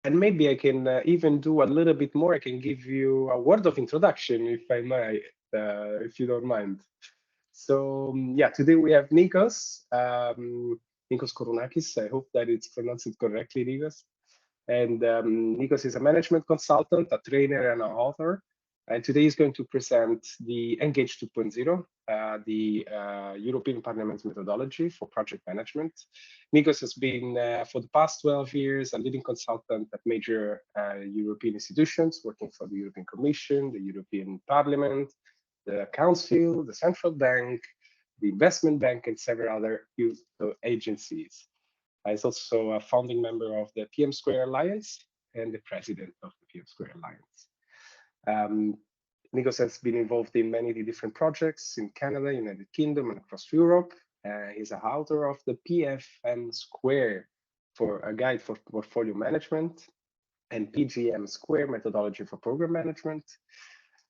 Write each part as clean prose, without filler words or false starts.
And maybe I can even do a little bit more. I can give you a word of introduction, if I might, if you don't mind. So yeah, today we have Nicos, Nicos Kourounakis. I hope that it's pronounced correctly, Nicos. And Nicos is a management consultant, a trainer, and an author. And today he's going to present the Engage 2.0, the European Parliament's methodology for project management. Nicos has been, for the past 12 years, a leading consultant at major European institutions, working for the European Commission, the European Parliament, the Council, the Central Bank, the Investment Bank, and several other agencies. He's also a founding member of the PM Square Alliance and the president of the PM Square Alliance. Nicos has been involved in many different projects in Canada, United Kingdom, and across Europe. He's an author of the PFM Square for a guide for portfolio management and PGM Square methodology for program management.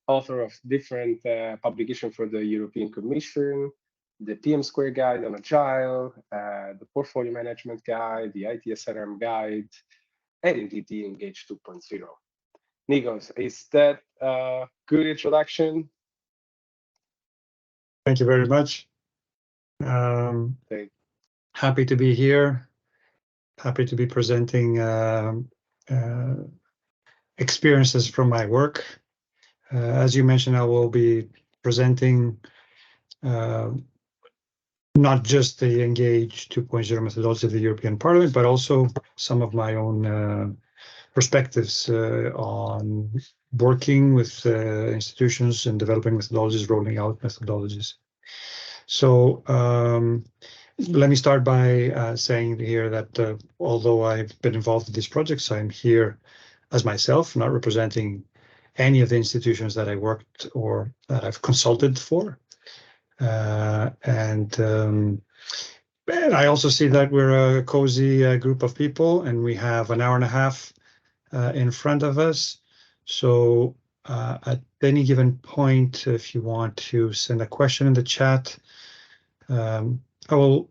Author of different publications for the European Commission, the PM Square Guide on Agile, the Portfolio Management Guide, the ITSRM Guide, and indeed the Engage 2.0. Nicos, is that a good introduction? Thank you very much. Happy to be here. Happy to be presenting experiences from my work. As you mentioned, I will be presenting not just the Engage 2.0 methodology of the European Parliament, but also some of my own perspectives on working with institutions and developing methodologies, rolling out methodologies. So let me start by saying here that although I've been involved in these projects, I'm here as myself, not representing any of the institutions that I worked or that I've consulted for. And I also see that we're a cozy group of people, and we have an hour and a half in front of us. So at any given point, if you want to send a question in the chat, I will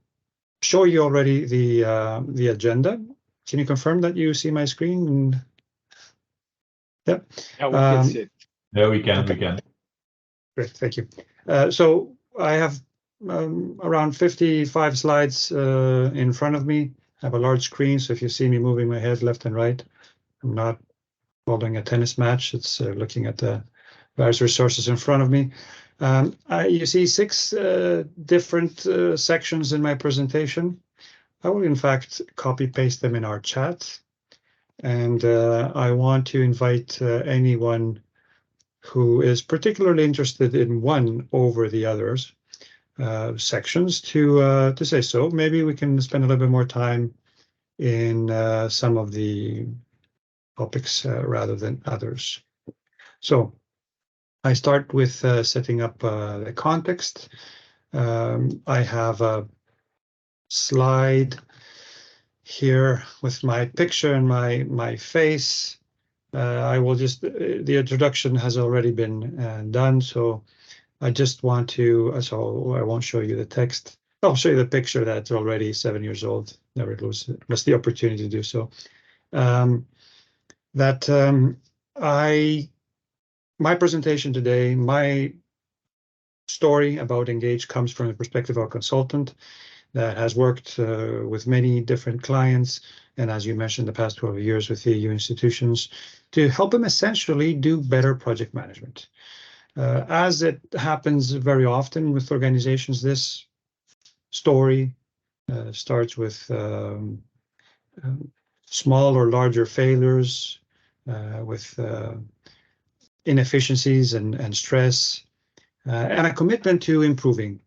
show you already the agenda. Can you confirm that you see my screen? Yeah. Yeah, we can see it. Yeah, we can. Okay. We can. Great, thank you. So I have around 55 slides in front of me. I have a large screen, so if you see me moving my head left and right, I'm not following a tennis match. It's looking at the various resources in front of me. You see 6 different sections in my presentation. I will, in fact, copy-paste them in our chat. And I want to invite anyone who is particularly interested in one over the others sections to say so. Maybe we can spend a little bit more time in some of the topics rather than others. So I start with setting up the context. I have a slide here with my picture and my face. I will just, the introduction has already been done, so I just want to, so I won't show you the text. I'll show you the picture that's already 7 years old. Never lost the opportunity to do so. My presentation today, my story about Engage comes from the perspective of a consultant that has worked with many different clients, and as you mentioned, the past 12 years with EU institutions to help them essentially do better project management. As it happens very often with organizations, this story starts with small or larger failures, with inefficiencies and stress, and a commitment to improving.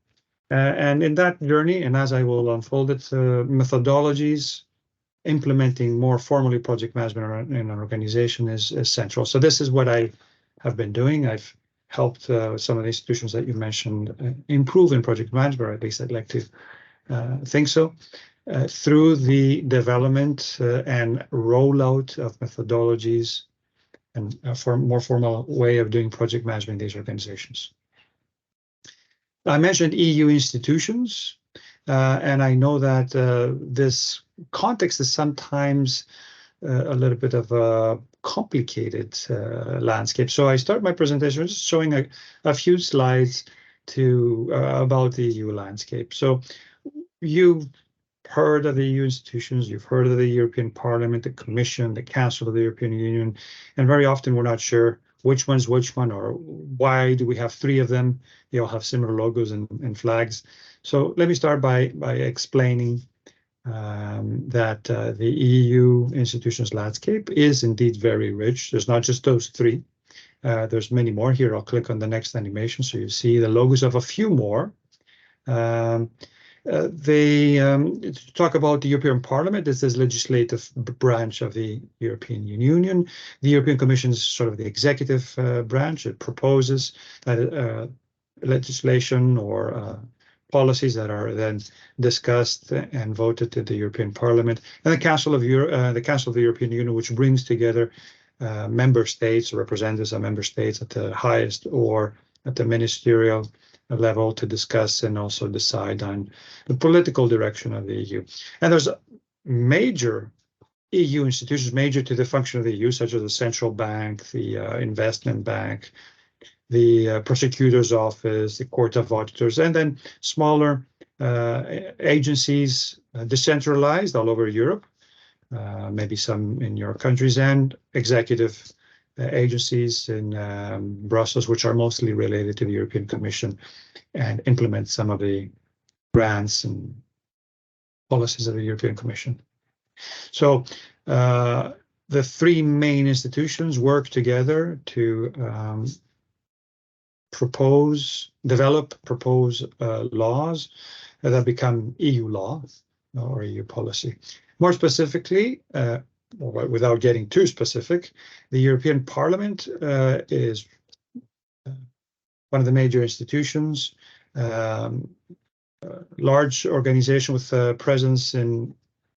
And in that journey, and as I will unfold it, methodologies, implementing more formally project management in an organization is central. So this is what I have been doing. I've helped some of the institutions that you mentioned improve in project management, or at least I'd like to think so, through the development and rollout of methodologies and a more formal way of doing project management in these organizations. I mentioned EU institutions, and I know that this context is sometimes a little bit of a complicated landscape. So I start my presentation just showing a few slides to about the EU landscape. So you've heard of the EU institutions, you've heard of the European Parliament, the Commission, the Council of the European Union, and very often we're not sure which one's which one, or why do we have three of them? They all have similar logos and flags. So let me start by explaining that the EU institutions landscape is indeed very rich. There's not just those three. There's many more here. I'll click on the next animation so you see the logos of a few more. They talk about the European Parliament as this legislative branch of the European Union. The European Commission is sort of the executive branch. It proposes legislation or policies that are then discussed and voted to the European Parliament, and the Council of the European Union, which brings together member states, representatives of member states at the highest or at the ministerial level to discuss and also decide on the political direction of the EU. And there's major EU institutions, major to the function of the EU, such as the Central Bank, the Investment Bank, the Prosecutor's Office, the Court of Auditors, and then smaller agencies, decentralized all over Europe, maybe some in your countries, and executive agencies in Brussels, which are mostly related to the European Commission and implement some of the grants and policies of the European Commission. So the three main institutions work together to propose laws that become EU law or EU policy. More specifically, without getting too specific, the European Parliament is one of the major institutions, large organization with a presence in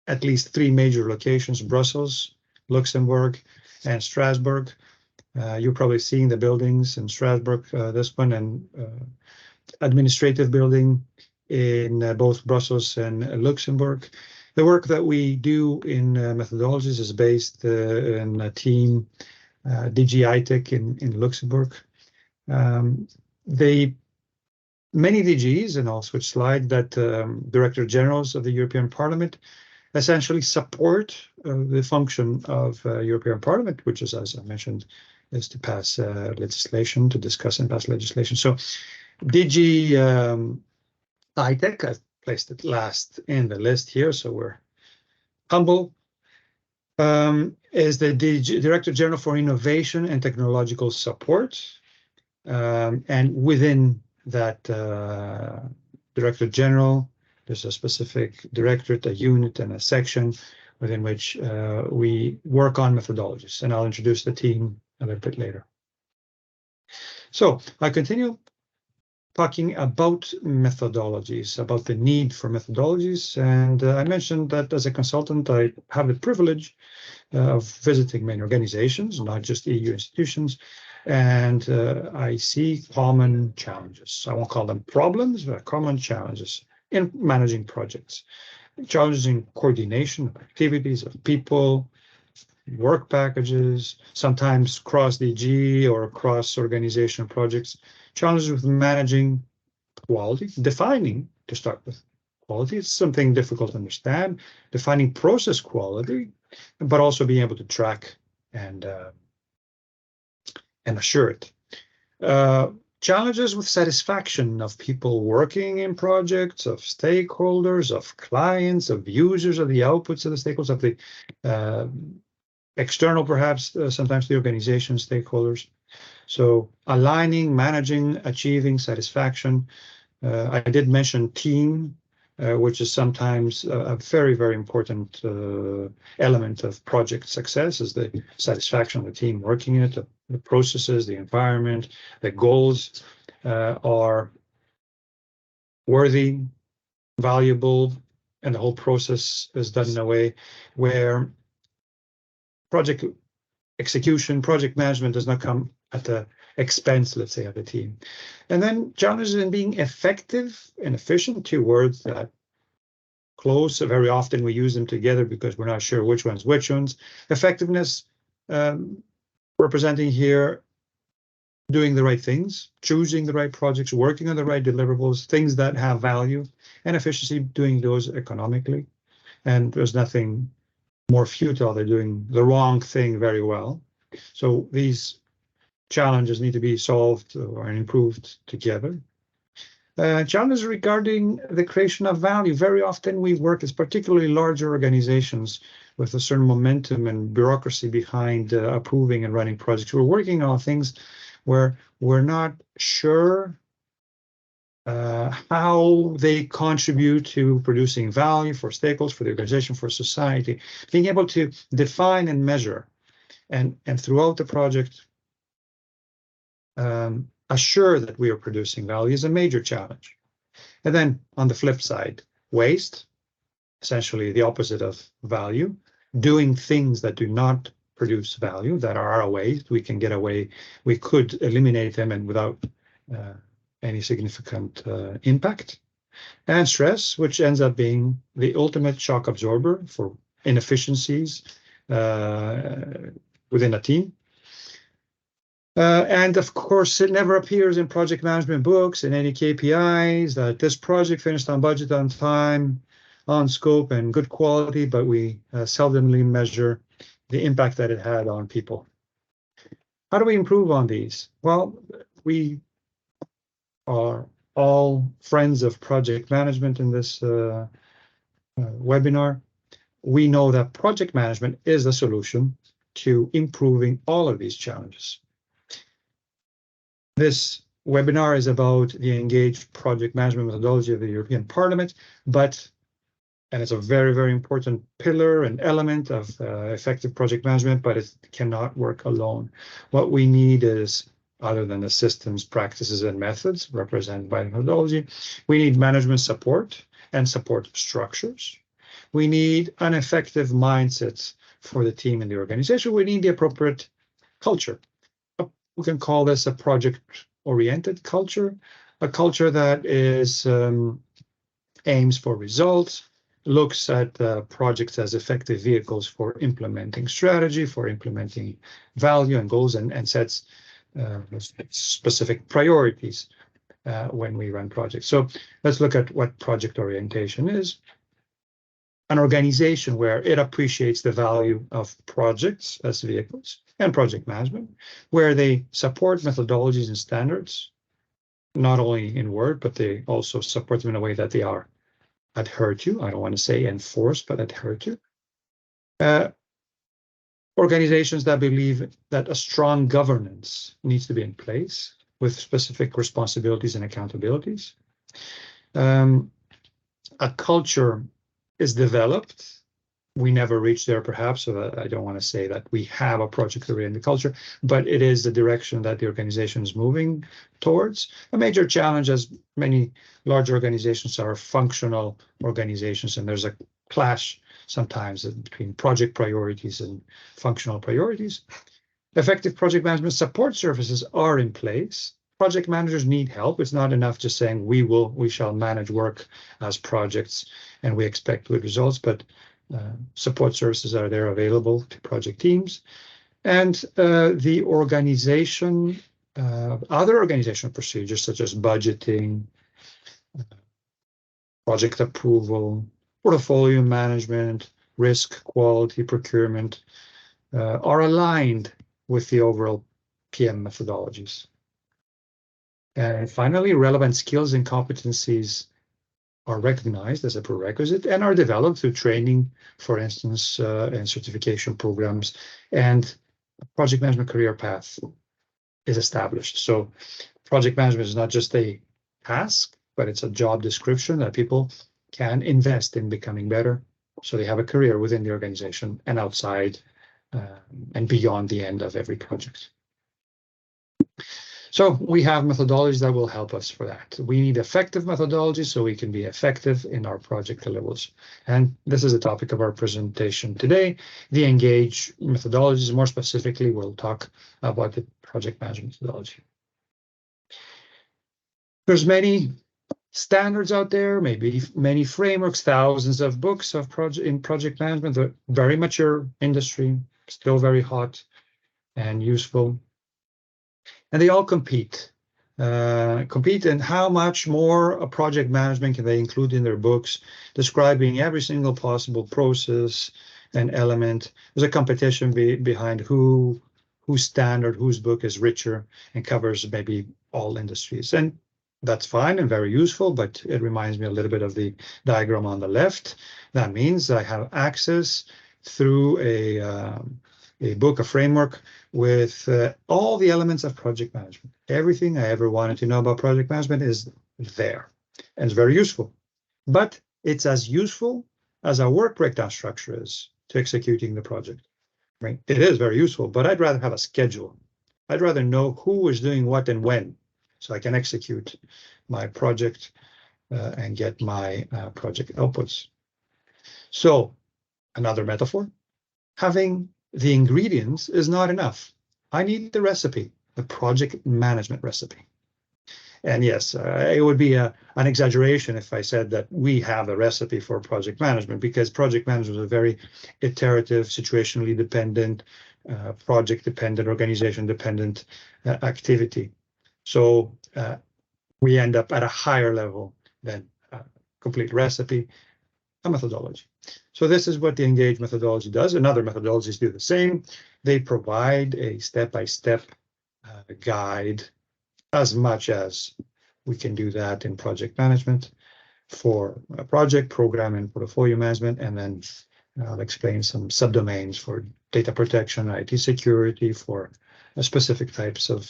at least three major locations: Brussels, Luxembourg, and Strasbourg. You're probably seeing the buildings in Strasbourg, this one, and administrative building in both Brussels and Luxembourg. The work that we do in methodologies is based in a team, DG ITEC in Luxembourg. Many DGs, and I'll switch slide, that Director-Generals of the European Parliament essentially support the function of European Parliament, which is, as I mentioned, is to pass legislation, to discuss and pass legislation. So DG ITEC, I've placed it last in the list here, so we're humble, is the Director-General for Innovation and Technological Support. And within that Director-General, there's a specific directorate, a unit, and a section within which we work on methodologies. And I'll introduce the team a little bit later. So I continue talking about methodologies, about the need for methodologies. And I mentioned that as a consultant, I have the privilege of visiting many organizations, not just EU institutions, and I see common challenges. I won't call them problems, but common challenges in managing projects. Challenges in coordination of activities, of people, work packages, sometimes cross-DG or cross-organization projects. Challenges with managing quality, defining, to start with, quality. It's something difficult to understand. Defining process quality, but also being able to track and assure it. Challenges with satisfaction of people working in projects, of stakeholders, of clients, of users, of the outputs of the stakeholders, of the external, perhaps, sometimes the organization stakeholders. So aligning, managing, achieving satisfaction. I did mention team, which is sometimes a very, very important element of project success, is the satisfaction of the team working in it, the processes, the environment, the goals are worthy, valuable, and the whole process is done in a way where project execution, project management does not come at the expense, let's say, of the team. And then challenges in being effective and efficient, two words that close. Very often we use them together because we're not sure which one's which ones. Effectiveness, representing here doing the right things, choosing the right projects, working on the right deliverables, things that have value, and efficiency, doing those economically. And there's nothing more futile than doing the wrong thing very well. So these challenges need to be solved or improved together. Challenges regarding the creation of value. Very often we work as particularly larger organizations with a certain momentum and bureaucracy behind approving and running projects. We're working on things where we're not sure how they contribute to producing value for stakeholders, for the organization, for society. Being able to define and measure and throughout the project assure that we are producing value is a major challenge. And then on the flip side, waste, essentially the opposite of value, doing things that do not produce value, that are a waste, we can get away, we could eliminate them and without any significant impact. And stress, which ends up being the ultimate shock absorber for inefficiencies within a team. And of course, it never appears in project management books, in any KPIs, that this project finished on budget, on time, on scope, and good quality, but we seldomly measure the impact that it had on people. How do we improve on these? Well, we are all friends of project management in this webinar. We know that project management is a solution to improving all of these challenges. This webinar is about the engaged project management methodology of the European Parliament, and it's a very, very important pillar and element of effective project management, but it cannot work alone. What we need is, other than the systems, practices, and methods represented by the methodology, we need management support and support structures. We need an effective mindset for the team and the organization. We need the appropriate culture. We can call this a project-oriented culture, a culture that is aims for results, looks at projects as effective vehicles for implementing strategy, for implementing value and goals, and sets specific priorities when we run projects. So let's look at what project orientation is. An organization where it appreciates the value of projects as vehicles and project management, where they support methodologies and standards, not only in word, but they also support them in a way that they are adhered to. I don't want to say enforced, but adhered to. Organizations that believe that a strong governance needs to be in place with specific responsibilities and accountabilities. A culture is developed. We never reach there, perhaps, so I don't want to say that we have a project-oriented culture, but it is the direction that the organization is moving towards. A major challenge, as many large organizations are functional organizations, and there's a clash sometimes between project priorities and functional priorities. Effective project management support services are in place. Project managers need help. It's not enough just saying we shall manage work as projects and we expect good results, but support services are there available to project teams. And the organization, other organizational procedures such as budgeting, project approval, portfolio management, risk, quality, procurement, are aligned with the overall PM methodologies. And finally, relevant skills and competencies are recognized as a prerequisite and are developed through training, for instance, and certification programs, and a project management career path is established. So project management is not just a task, but it's a job description that people can invest in becoming better, so they have a career within the organization and outside and beyond the end of every project. So we have methodologies that will help us for that. We need effective methodologies so we can be effective in our project deliverables. And this is the topic of our presentation today, the engage methodologies. More specifically, we'll talk about the project management methodology. There's many standards out there, maybe many frameworks, thousands of books of project management, a very mature industry, still very hot and useful. And they all compete in how much more a project management can they include in their books, describing every single possible process and element. There's a competition behind whose standard, whose book is richer and covers maybe all industries. And that's fine and very useful, but it reminds me a little bit of the diagram on the left. That means I have access through a book, a framework with all the elements of project management. Everything I ever wanted to know about project management is there, and it's very useful. But it's as useful as our work breakdown structure is to executing the project. Right? It is very useful, but I'd rather have a schedule. I'd rather know who is doing what and when, so I can execute my project and get my project outputs. So another metaphor, having the ingredients is not enough. I need the recipe, the project management recipe. And yes, it would be an exaggeration if I said that we have a recipe for project management, because project management is a very iterative, situationally dependent, project-dependent, organization-dependent activity. So we end up at a higher level than a complete recipe, a methodology. So this is what the Engage methodology does, and other methodologies do the same. They provide a step-by-step guide, as much as we can do that in project management for a project, program, and portfolio management. And then I'll explain some subdomains for data protection, IT security, for specific types of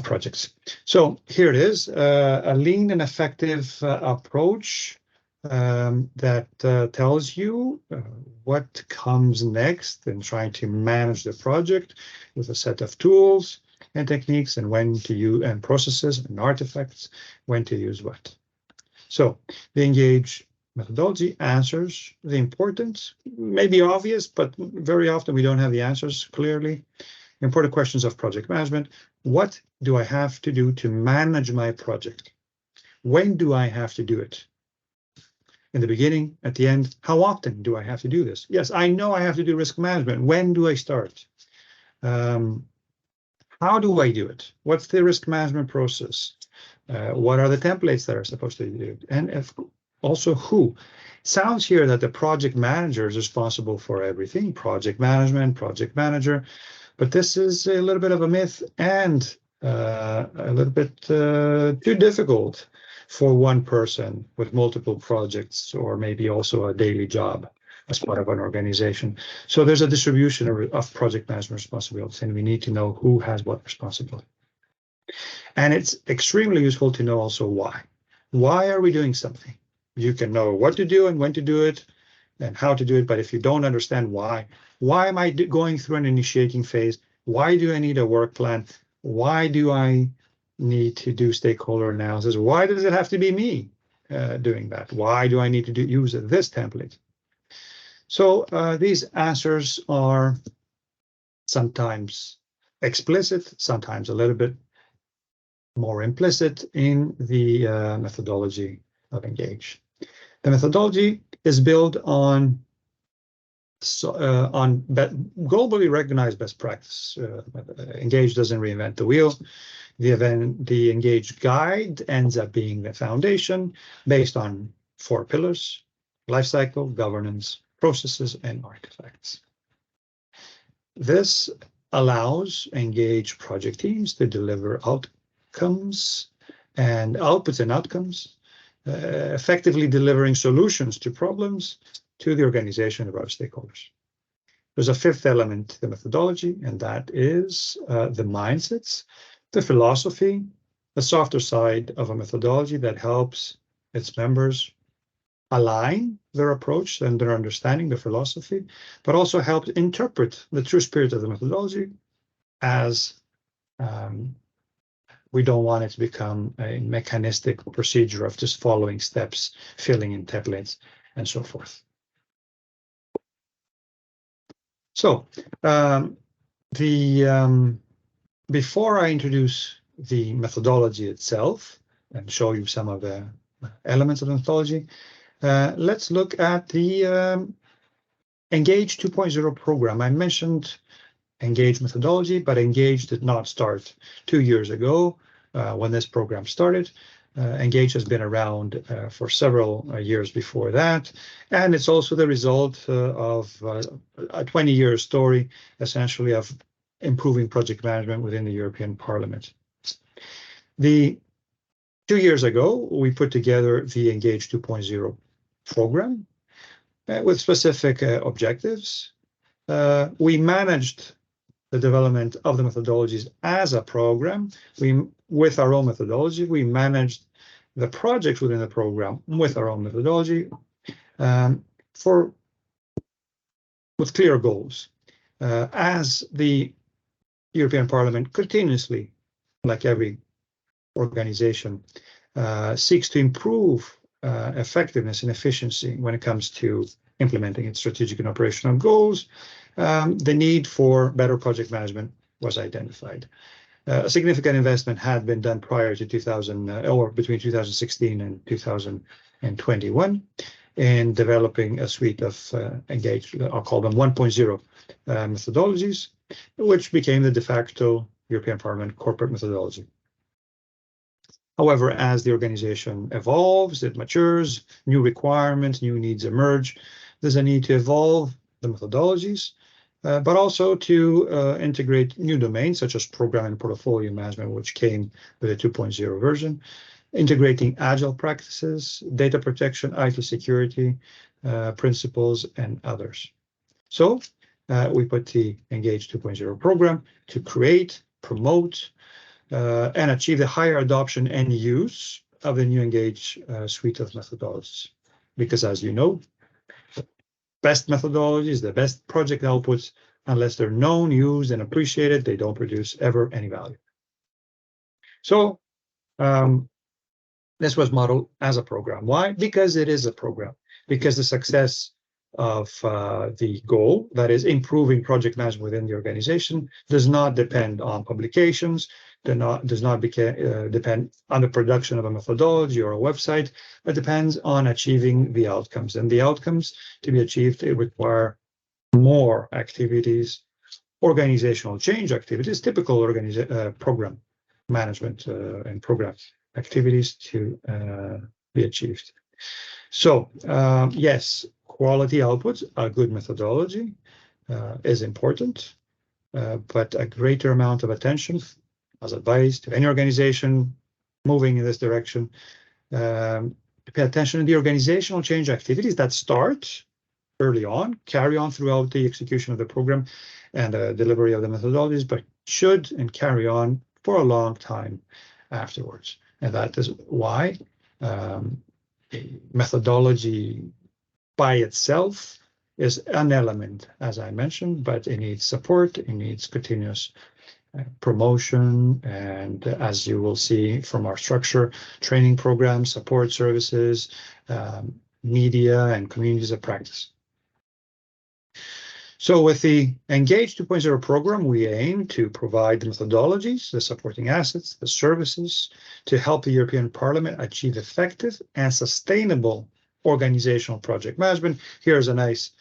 projects. So here it is, a lean and effective approach that tells you what comes next in trying to manage the project with a set of tools and techniques, and when to use, and processes and artifacts, when to use what. So the Engage methodology answers the important, maybe obvious, but very often we don't have the answers clearly. Important questions of project management. What do I have to do to manage my project? When do I have to do it? In the beginning, at the end, how often do I have to do this? Yes, I know I have to do risk management. When do I start? How do I do it? What's the risk management process? What are the templates that are supposed to do? And also who? Sounds here that the project manager is responsible for everything, project management, project manager, but this is a little bit of a myth and a little bit too difficult for one person with multiple projects, or maybe also a daily job as part of an organization. So there's a distribution of project management responsibilities, and we need to know who has what responsibility. And it's extremely useful to know also why. Why are we doing something? You can know what to do and when to do it and how to do it, but if you don't understand why am I going through an initiating phase? Why do I need a work plan? Why do I need to do stakeholder analysis? Why does it have to be me doing that? Why do I need to use this template? So these answers are sometimes explicit, sometimes a little bit more implicit in the methodology of Engage. The methodology is built on globally recognized best practice. Engage doesn't reinvent the wheel. The Engage guide ends up being the foundation based on 4 pillars: lifecycle, governance, processes, and artifacts. This allows Engage project teams to deliver outcomes and outputs and outcomes, effectively delivering solutions to problems to the organization of our stakeholders. There's a 5th element to the methodology, and that is the mindsets, the philosophy, the softer side of a methodology that helps its members align their approach and their understanding, the philosophy, but also help interpret the true spirit of the methodology, as we don't want it to become a mechanistic procedure of just following steps, filling in templates, and so forth. So before I introduce the methodology itself and show you some of the elements of the methodology, let's look at the Engage 2.0 program. I mentioned Engage methodology, but Engage did not start 2 years ago when this program started. Engage has been around for several years before that, and it's also the result of a 20-year story, essentially, of improving project management within the European Parliament. 2 years ago, we put together the Engage 2.0 program with specific objectives. We managed the development of the methodologies as a program. With our own methodology, we managed the projects within the program with our own methodology with clear goals. As the European Parliament continuously, like every organization, seeks to improve effectiveness and efficiency when it comes to implementing its strategic and operational goals, the need for better project management was identified. A significant investment had been done prior to between 2016 and 2021 in developing a suite of Engage, I'll call them 1.0 methodologies, which became the de facto European Parliament corporate methodology. However, as the organization evolves, it matures, new requirements, new needs emerge. There's a need to evolve the methodologies, but also to integrate new domains such as program and portfolio management, which came with a 2.0 version, integrating agile practices, data protection, IT security principles, and others. So we put the Engage 2.0 program to create, promote, and achieve the higher adoption and use of the new Engage suite of methodologies. Because as you know, best methodologies, the best project outputs, unless they're known, used, and appreciated, they don't produce ever any value. So this was modeled as a program. Why? Because it is a program. Because the success of the goal, that is improving project management within the organization, does not depend on publications, does not depend on the production of a methodology or a website, but depends on achieving the outcomes. And the outcomes to be achieved, they require more activities, organizational change activities, typical program management and program activities to be achieved. So yes, quality outputs, a good methodology is important, but a greater amount of attention, as advised to any organization moving in this direction, to pay attention to the organizational change activities that start early on, carry on throughout the execution of the program and delivery of the methodologies, but should and carry on for a long time afterwards. And that is why methodology by itself is an element, as I mentioned, but it needs support, it needs continuous promotion, and as you will see from our structure, training programs, support services, media, and communities of practice. So with the Engage 2.0 program, we aim to provide the methodologies, the supporting assets, the services to help the European Parliament achieve effective and sustainable organizational project management. Here's a nice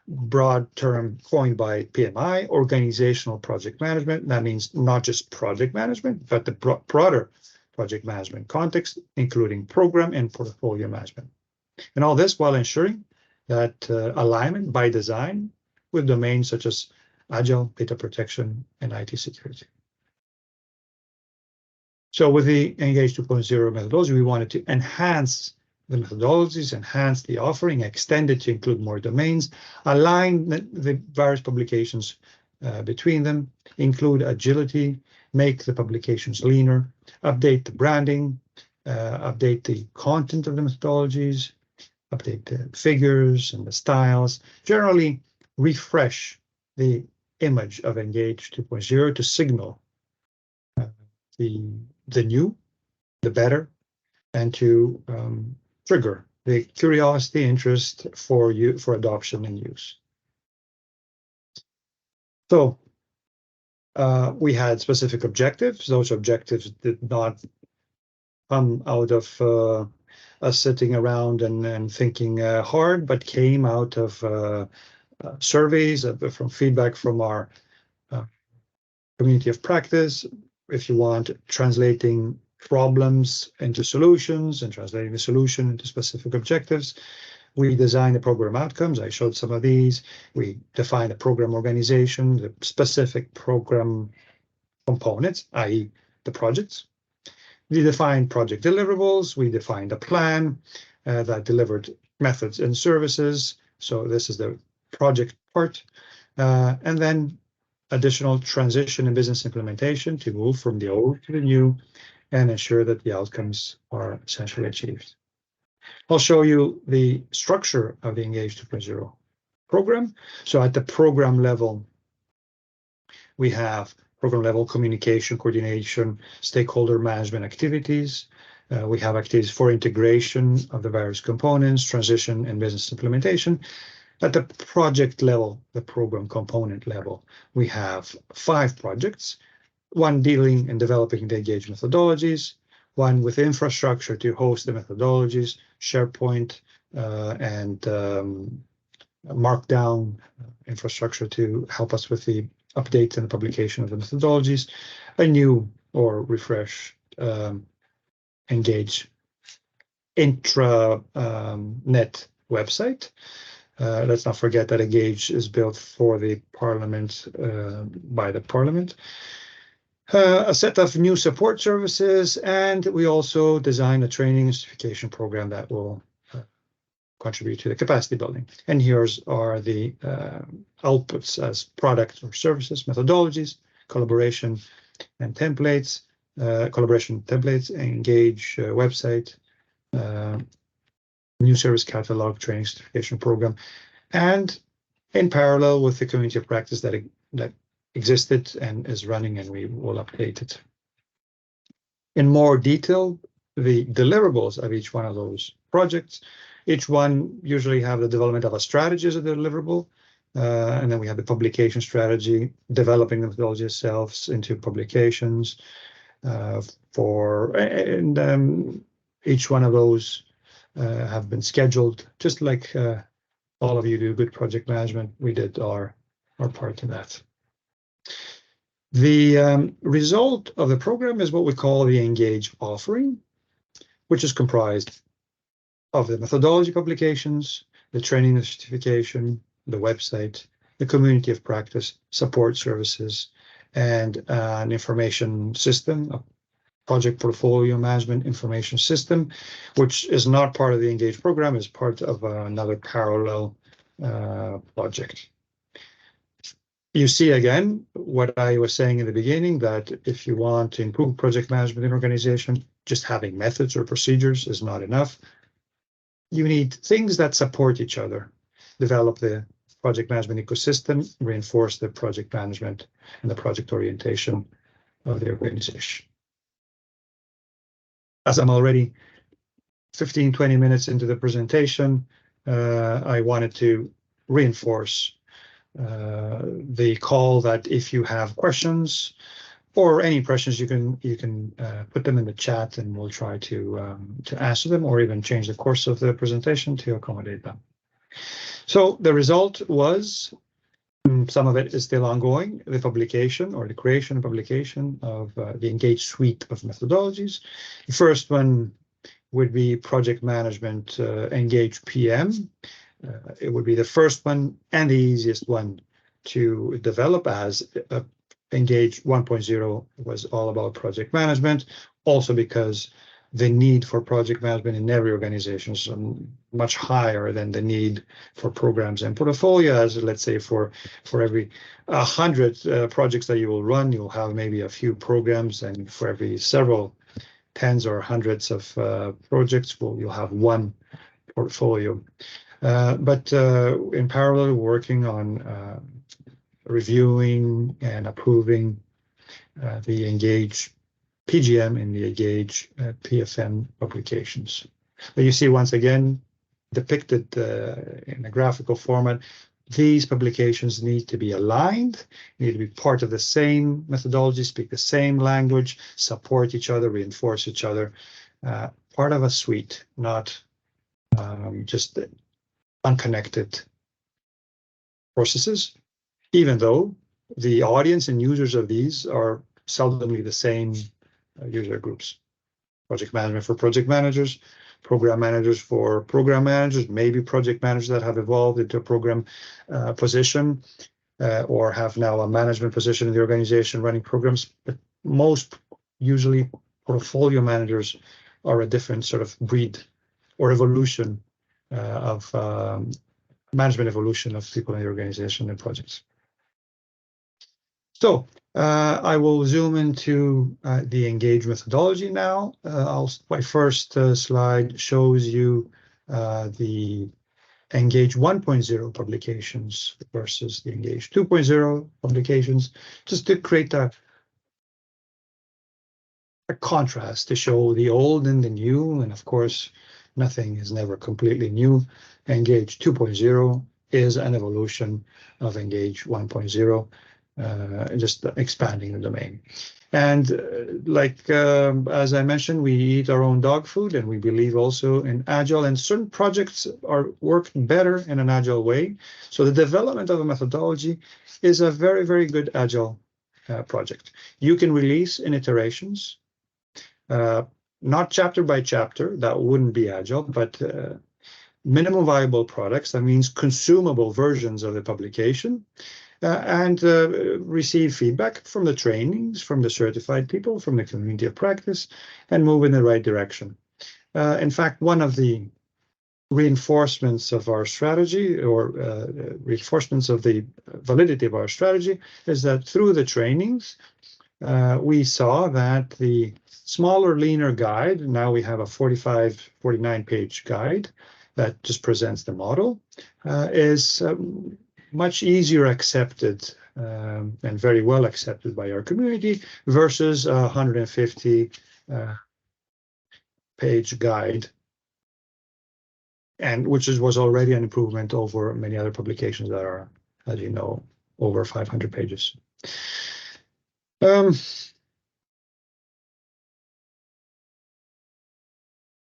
broad term coined by PMI, organizational project management. That means not just project management, but the broader project management context, including program and portfolio management. And all this while ensuring that alignment by design with domains such as agile, data protection, and IT security. So with the Engage 2.0 methodology, we wanted to enhance the methodologies, enhance the offering, extend it to include more domains, align the various publications between them, include agility, make the publications leaner, update the branding, update the content of the methodologies, update the figures and the styles, generally refresh the image of Engage 2.0 to signal the new, the better, and to trigger the curiosity, interest for adoption and use. So We had specific objectives. Those objectives did not come out of us sitting around and thinking hard, but came out of surveys, from feedback from our community of practice. If you want, translating problems into solutions and translating the solution into specific objectives. We design the program outcomes. I showed some of these. We define the program organization, the specific program components, i.e. the projects. We define project deliverables. We defined a plan that delivered methods and services. So this is the project part. And then additional transition and business implementation to move from the old to the new and ensure that the outcomes are essentially achieved. I'll show you the structure of the Engage 2.0 program. So at the program level, we have program level communication, coordination, stakeholder management activities. We have activities for integration of the various components, transition and business implementation. At the project level, the program component level, we have 5 projects, one dealing and developing the Engage methodologies, one with infrastructure to host the methodologies, SharePoint and Markdown infrastructure to help us with the update and publication of the methodologies, a new or refreshed Engage intranet website. Let's not forget that Engage is built for the Parliament, by the Parliament. A set of new support services, and we also design a training and certification program that will contribute to the capacity building. And here's are the outputs as products or services, methodologies, collaboration and templates, Engage website, new service catalog, training certification program, and in parallel with the community of practice that existed and is running, and we will update it. In more detail, the deliverables of each one of those projects, each one usually have the development of a strategy as a deliverable, and then we have the publication strategy, developing the methodology itself into publications, each one of those have been scheduled, just like all of you do good project management. We did our part in that. The result of the program is what we call the Engage offering, which is comprised of the methodology publications, the training and certification, the website, the community of practice, support services, and an information system, a project portfolio management information system, which is not part of the Engage program, is part of another parallel project. You see again what I was saying in the beginning, that if you want to improve project management in organization, just having methods or procedures is not enough. You need things that support each other, develop the project management ecosystem, reinforce the project management and the project orientation of the organization. As I'm already 15, 20 minutes into the presentation, I wanted to reinforce the call that if you have questions or any questions, you can put them in the chat, and we'll try to answer them, or even change the course of the presentation to accommodate them. So the result was, some of it is still ongoing, the publication or the creation and publication of the Engage suite of methodologies. The first one would be project management Engage PM. It would be the first one and the easiest one to develop, as Engage 1.0 was all about project management, also because the need for project management in every organization is much higher than the need for programs and portfolios. Let's say for every 100 projects that you will run, you'll have maybe a few programs, and for every several tens or hundreds of projects, you'll have one portfolio. But in parallel, working on reviewing and approving the Engage PGM and the Engage PFM publications. But you see once again depicted in a graphical format these publications need to be aligned, need to be part of the same methodology, speak the same language, support each other, reinforce each other, part of a suite, not just unconnected processes, even though the audience and users of these are seldomly the same user groups. Project management for project managers, program managers for program managers, maybe project managers that have evolved into a program position or have now a management position in the organization running programs. But most usually portfolio managers are a different sort of breed or evolution of management evolution of people in the organization and projects. So I will zoom into the Engage methodology now. My first slide shows you the Engage 1.0 publications versus the Engage 2.0 publications, just to create a contrast to show the old and the new. And of course, nothing is never completely new. Engage 2.0 is an evolution of Engage 1.0. Just expanding the domain. And as I mentioned, we eat our own dog food, and we believe also in Agile, and certain projects are worked better in an Agile way. So the development of a methodology is a very, very good Agile project. You can release in iterations, not chapter by chapter, that wouldn't be Agile, but minimum viable products, that means consumable versions of the publication, and receive feedback from the trainings, from the certified people, from the community of practice, and move in the right direction. In fact, one of the reinforcements of our strategy, or reinforcements of the validity of our strategy, is that through the trainings, we saw that the smaller, leaner guide, now we have a 45, 49-page guide that just presents the model, is much easier accepted and very well accepted by our community versus a 150-page guide, and which was already an improvement over many other publications that are, as you know, over 500 pages.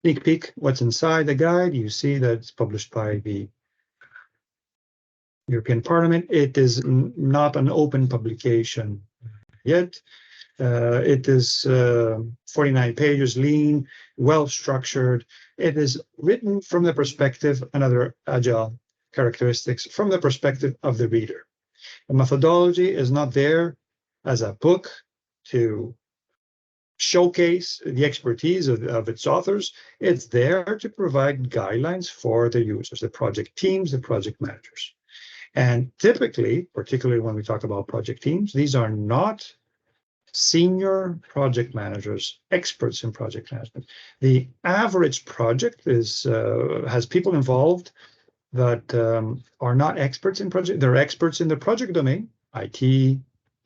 Sneak peek what's inside the guide. You see that it's published by the European Parliament. It is not an open publication yet. It is 49 pages, lean, well structured. It is written from the perspective, another Agile characteristics, from the perspective of the reader. The methodology is not there as a book to showcase the expertise of its authors. It's there to provide guidelines for the users, the project teams, the project managers. And typically, particularly when we talk about project teams, these are not senior project managers, experts in project management. The average project has people involved that are not experts in project. They're experts in the project domain, IT,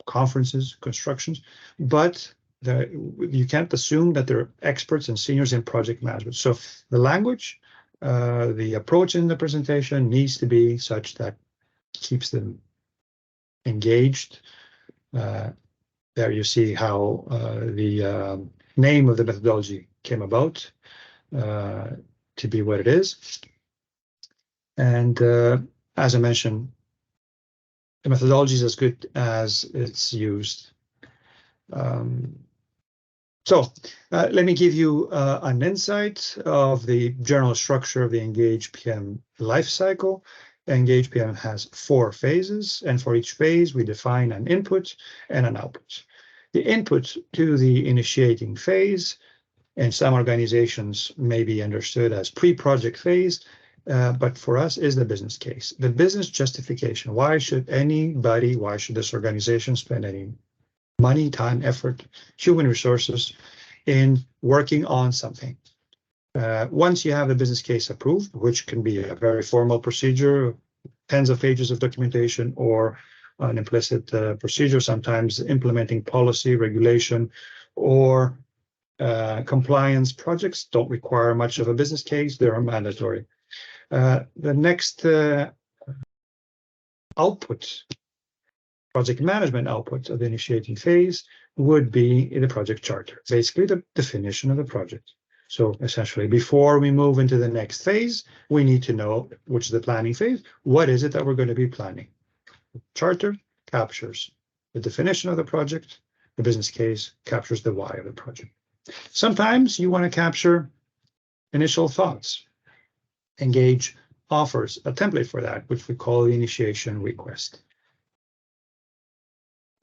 conferences, constructions, but you can't assume that they're experts and seniors in project management. So the language, the approach in the presentation needs to be such that keeps them engaged. There you see how the name of the methodology came about to be what it is. And as I mentioned, the methodology is as good as it's used. So let me give you an insight of the general structure of the Engage PM lifecycle. Engage PM has 4 phases, and for each phase, we define an input and an output. The input to the initiating phase, and some organizations may be understood as pre-project phase, but for us is the business case, the business justification. Why should this organization spend any money, time, effort, human resources in working on something? Once you have the business case approved, which can be a very formal procedure, tens of pages of documentation, or an implicit procedure, sometimes implementing policy, regulation, or compliance projects don't require much of a business case. They are mandatory. The next output, project management output of the initiating phase would be in the project charter, basically the definition of the project. So essentially, before we move into the next phase, we need to know, which is the planning phase, what is it that we're going to be planning? Charter captures the definition of the project. The business case captures the why of the project. Sometimes you want to capture initial thoughts. Engage offers a template for that, which we call the initiation request,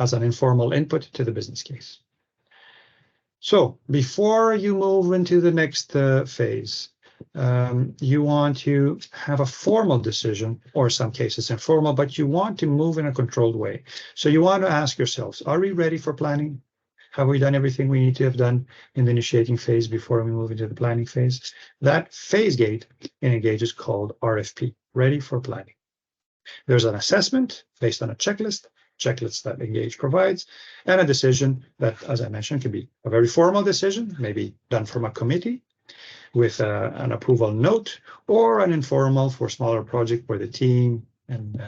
as an informal input to the business case. So before you move into the next phase, you want to have a formal decision, or some cases informal, but you want to move in a controlled way. So you want to ask yourselves, are we ready for planning? Have we done everything we need to have done in the initiating phase before we move into the planning phase? That phase gate in Engage is called RFP, ready for planning. There's an assessment based on a checklist that Engage provides, and a decision that, as I mentioned, can be a very formal decision, maybe done from a committee with an approval note, or an informal for smaller project where the team and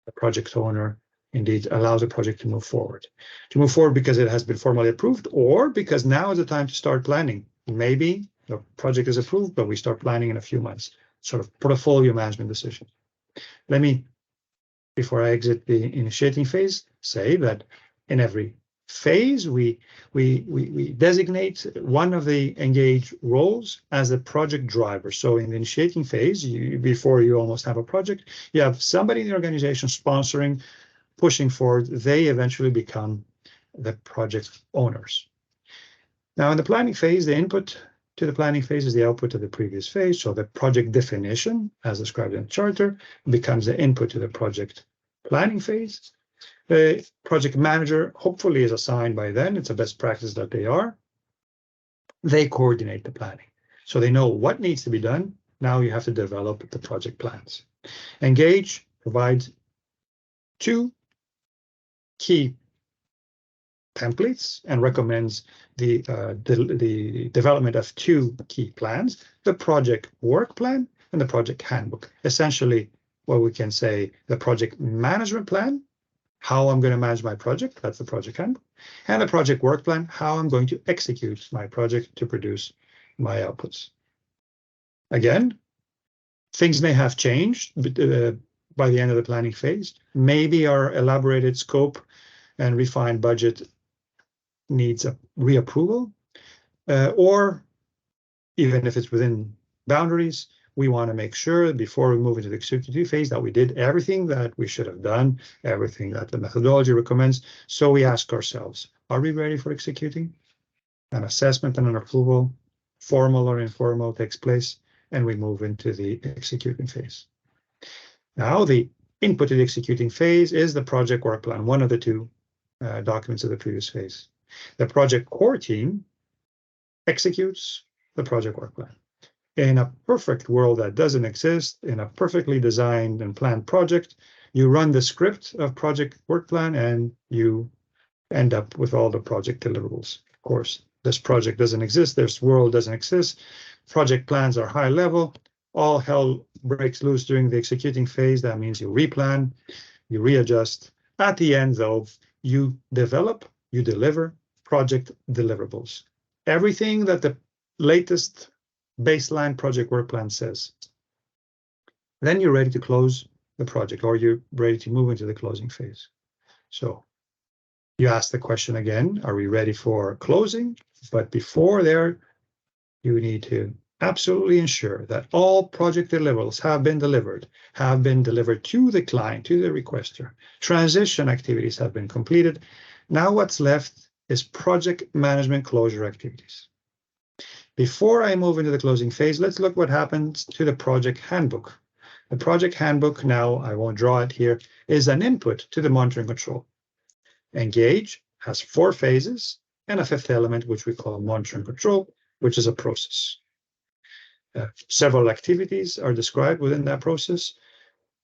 the project owner indeed allows the project to move forward. To move forward because it has been formally approved, or because now is the time to start planning. Maybe the project is approved, but we start planning in a few months, sort of portfolio management decision. Let me, before I exit the initiating phase, say that in every phase, we designate one of the Engage roles as a project driver. So in the initiating phase, before you almost have a project, you have somebody in the organization sponsoring, pushing forward. They eventually become the project owners. Now in the planning phase, the input to the planning phase is the output of the previous phase. So the project definition, as described in the charter, becomes the input to the project planning phase. The project manager hopefully is assigned by then. It's a best practice that they are. They coordinate the planning. So they know what needs to be done. Now you have to develop the project plans. Engage provides two key templates and recommends the development of two key plans, the project work plan and the project handbook. Essentially, what we can say, the project management plan, how I'm going to manage my project, that's the project handbook, and the project work plan, how I'm going to execute my project to produce my outputs. Again, things may have changed by the end of the planning phase. Maybe our elaborated scope and refined budget needs a reapproval, or even if it's within boundaries, we want to make sure before we move into the executive phase that we did everything that we should have done, everything that the methodology recommends. So we ask ourselves, are we ready for executing? An assessment and an approval, formal or informal, takes place, and we move into the executing phase. Now, the input to the executing phase is the project work plan, one of the two documents of the previous phase. The project core team executes the project work plan. In a perfect world that doesn't exist, in a perfectly designed and planned project, you run the script of project work plan and you end up with all the project deliverables. Of course, this project doesn't exist, this world doesn't exist, project plans are high level, all hell breaks loose during the executing phase. That means you replan, you readjust. At the end, though, you develop, you deliver project deliverables. Everything that the latest baseline project work plan says. Then you're ready to close the project, or you're ready to move into the closing phase. So you ask the question again, are we ready for closing? But before there, you need to absolutely ensure that all project deliverables have been delivered to the client, to the requester. Transition activities have been completed. Now what's left is project management closure activities. Before I move into the closing phase, let's look what happens to the project handbook. The project handbook, now I won't draw it here, is an input to the monitoring control. Engage has 4 phases and a 5th element, which we call monitoring control, which is a process. Several activities are described within that process.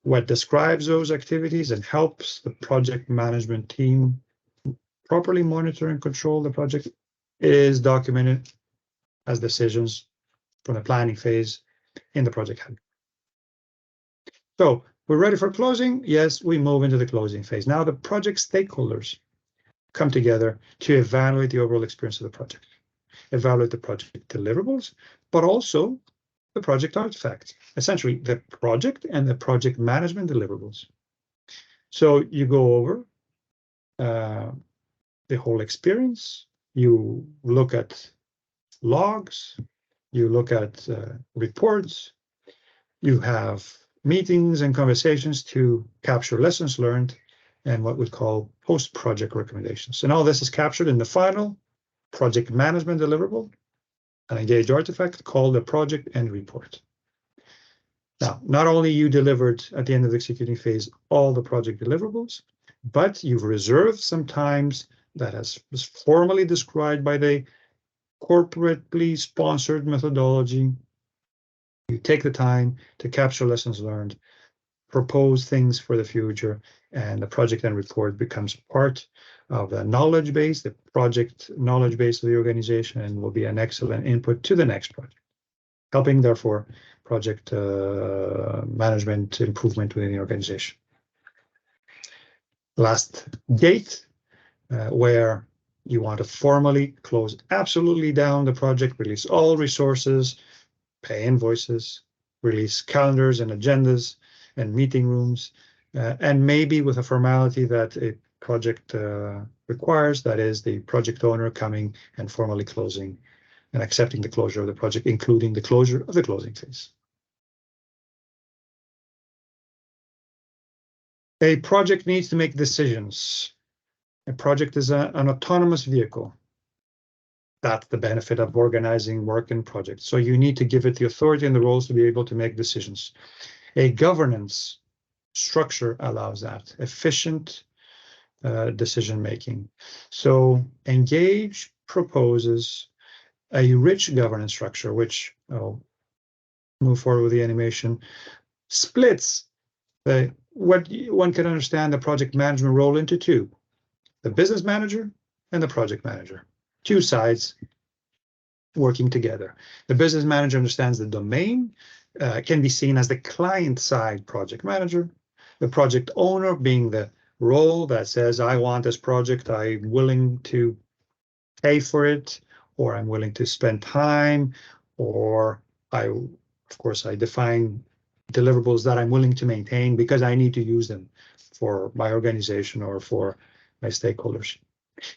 What describes those activities and helps the project management team properly monitor and control the project is documented as decisions from the planning phase in the project handbook. So We're ready for closing. Yes, we move into the closing phase. Now the project stakeholders come together to evaluate the overall experience of the project, evaluate the project deliverables, but also the project artifacts, essentially the project and the project management deliverables. So you go over the whole experience, you look at logs, you look at reports, you have meetings and conversations to capture lessons learned and what we call post-project recommendations. And all this is captured in the final project management deliverable, an engaged artifact called the project end report. Now, not only you delivered at the end of the executing phase all the project deliverables, but you've reserved some times that was formally described by the corporately sponsored methodology. You take the time to capture lessons learned, propose things for the future, and the project end report becomes part of the knowledge base, the project knowledge base of the organization, and will be an excellent input to the next project, helping, therefore, project management improvement within the organization. Last gate, where you want to formally close absolutely down the project, release all resources, pay invoices, release calendars and agendas and meeting rooms, and maybe with a formality that a project requires, that is the project owner coming and formally closing and accepting the closure of the project, including the closure of the closing phase. A project needs to make decisions. A project is an autonomous vehicle. That's the benefit of organizing work in projects. So you need to give it the authority and the roles to be able to make decisions. A governance structure allows that, efficient decision-making. So Engage proposes a rich governance structure, which I'll move forward with the animation, splits what one can understand the project management role into two: the business manager and the project manager, two sides working together. The business manager understands the domain, can be seen as the client-side project manager, the project owner being the role that says, I want this project, I'm willing to pay for it, or I'm willing to spend time, or of course, I define deliverables that I'm willing to maintain because I need to use them for my organization or for my stakeholders.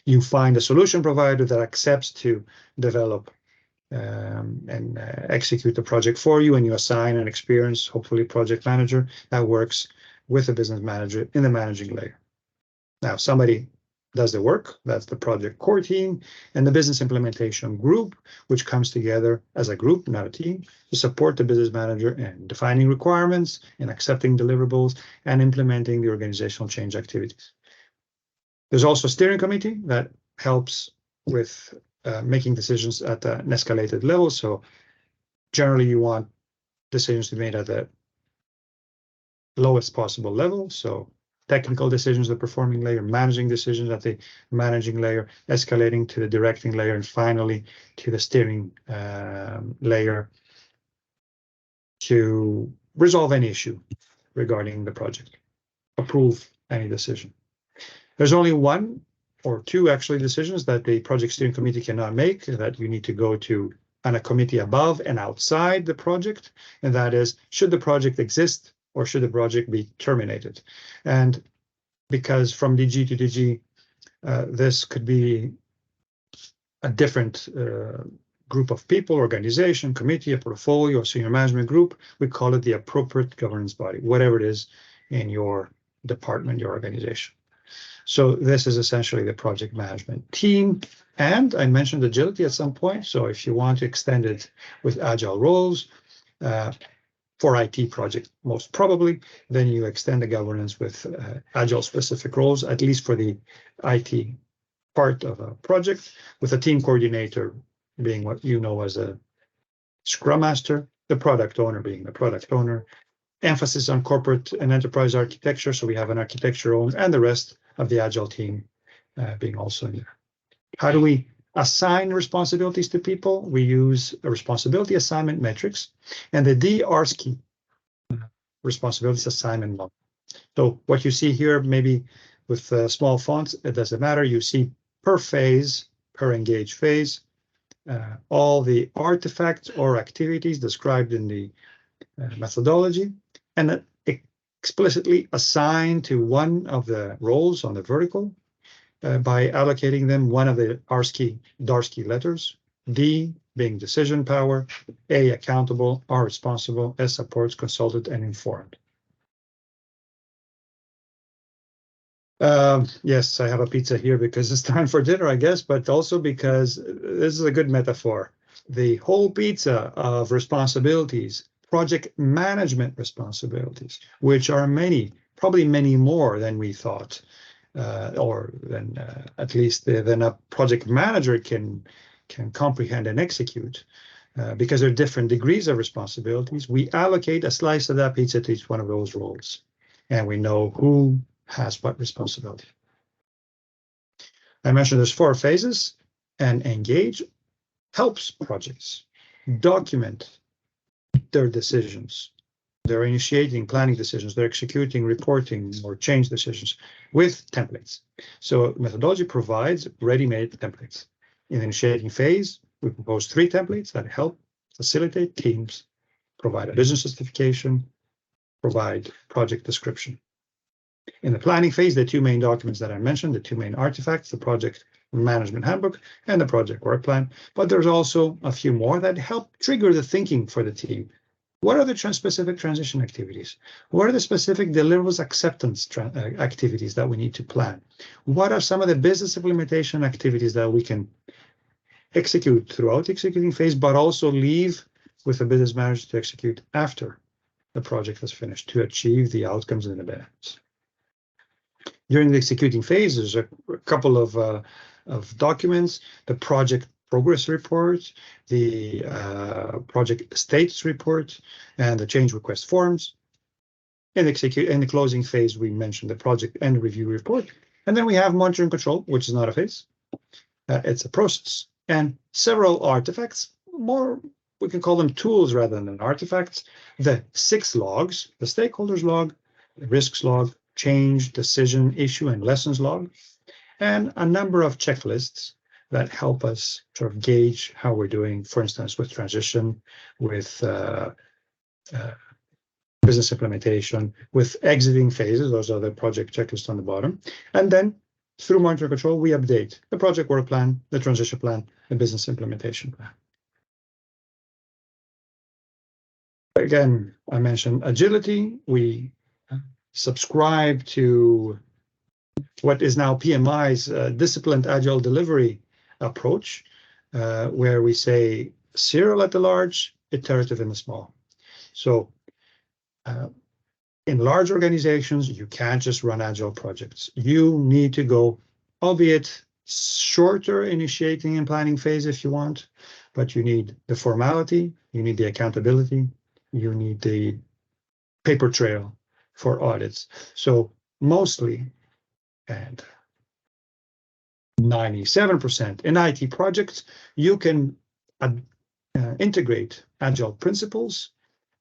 You find a solution provider that accepts to develop and execute the project for you, and you assign an experienced, hopefully, project manager that works with the business manager in the managing layer. Now, somebody does the work, that's the project core team, and the business implementation group, which comes together as a group, not a team, to support the business manager in defining requirements and accepting deliverables and implementing the organizational change activities. There's also a steering committee that helps with making decisions at an escalated level. So generally you want decisions to be made at the lowest possible level. So technical decisions, the performing layer, managing decisions at the managing layer, escalating to the directing layer, and finally to the steering layer to resolve any issue regarding the project, approve any decision. There's only one or two actually decisions that the project steering committee cannot make, that you need to go to on a committee above and outside the project, and that is, should the project exist or should the project be terminated? And because from DG to DG, this could be a different group of people, organization, committee, a portfolio, or senior management group, we call it the appropriate governance body, whatever it is in your department, your organization. So this is essentially the project management team. And I mentioned agility at some point. So if you want to extend it with agile roles, for IT project, most probably, then you extend the governance with agile specific roles, at least for the IT part of a project, with a team coordinator being what you know as a scrum master, the product owner being the product owner, emphasis on corporate and enterprise architecture. So we have an architecture owner and the rest of the agile team being also in there. How do we assign responsibilities to people? We use a responsibility assignment metrics and the DRSKI, responsibilities assignment model. So what you see here, maybe with small fonts, it doesn't matter. You see per phase, per engaged phase, all the artifacts or activities described in the methodology, and explicitly assigned to one of the roles on the vertical by allocating them one of the Darsky letters, D being decision power, A accountable, R responsible, S supports, consulted, and informed. Yes, I have a pizza here because it's time for dinner, I guess, but also because this is a good metaphor. The whole pizza of responsibilities, project management responsibilities, which are many, probably many more than we thought, or than at least than a project manager can comprehend and execute, because there are different degrees of responsibilities. We allocate a slice of that pizza to each one of those roles, and we know who has what responsibility. I mentioned there's 4 phases, and engage helps projects document their decisions. They're initiating planning decisions, they're executing reporting or change decisions with templates. So methodology provides ready-made templates. In the initiating phase, we propose 3 templates that help facilitate teams, provide a business justification, provide project description. In the planning phase, the 2 main documents that I mentioned, the 2 main artifacts, the project management handbook and the project work plan. But there's also a few more that help trigger the thinking for the team. What are the specific transition activities? What are the specific deliverables acceptance activities that we need to plan? What are some of the business implementation activities that we can execute throughout the executing phase, but also leave with the business manager to execute after the project is finished to achieve the outcomes and the benefits? During the executing phase, there's a couple of documents: the project progress report, the project status report, and the change request forms. In the closing phase, we mentioned the project end review report, and then we have monitoring control, which is not a phase; it's a process, and several artifacts. More, we can call them tools rather than artifacts. The 6 logs: the stakeholders log, the risks log, change, decision, issue, and lessons log, and a number of checklists that help us sort of gauge how we're doing, for instance, with transition, with business implementation, with exiting phases. Those are the project checklists on the bottom. And then through monitor control, we update the project work plan, the transition plan, the business implementation plan. Again, I mentioned agility. We subscribe to what is now PMI's disciplined agile delivery approach, where we say serial at the large, iterative in the small. So in large organizations, you can't just run agile projects. You need to go, albeit shorter initiating and planning phase if you want, but you need the formality, you need the accountability, you need the paper trail for audits. So mostly, and 97% in IT projects, you can integrate agile principles,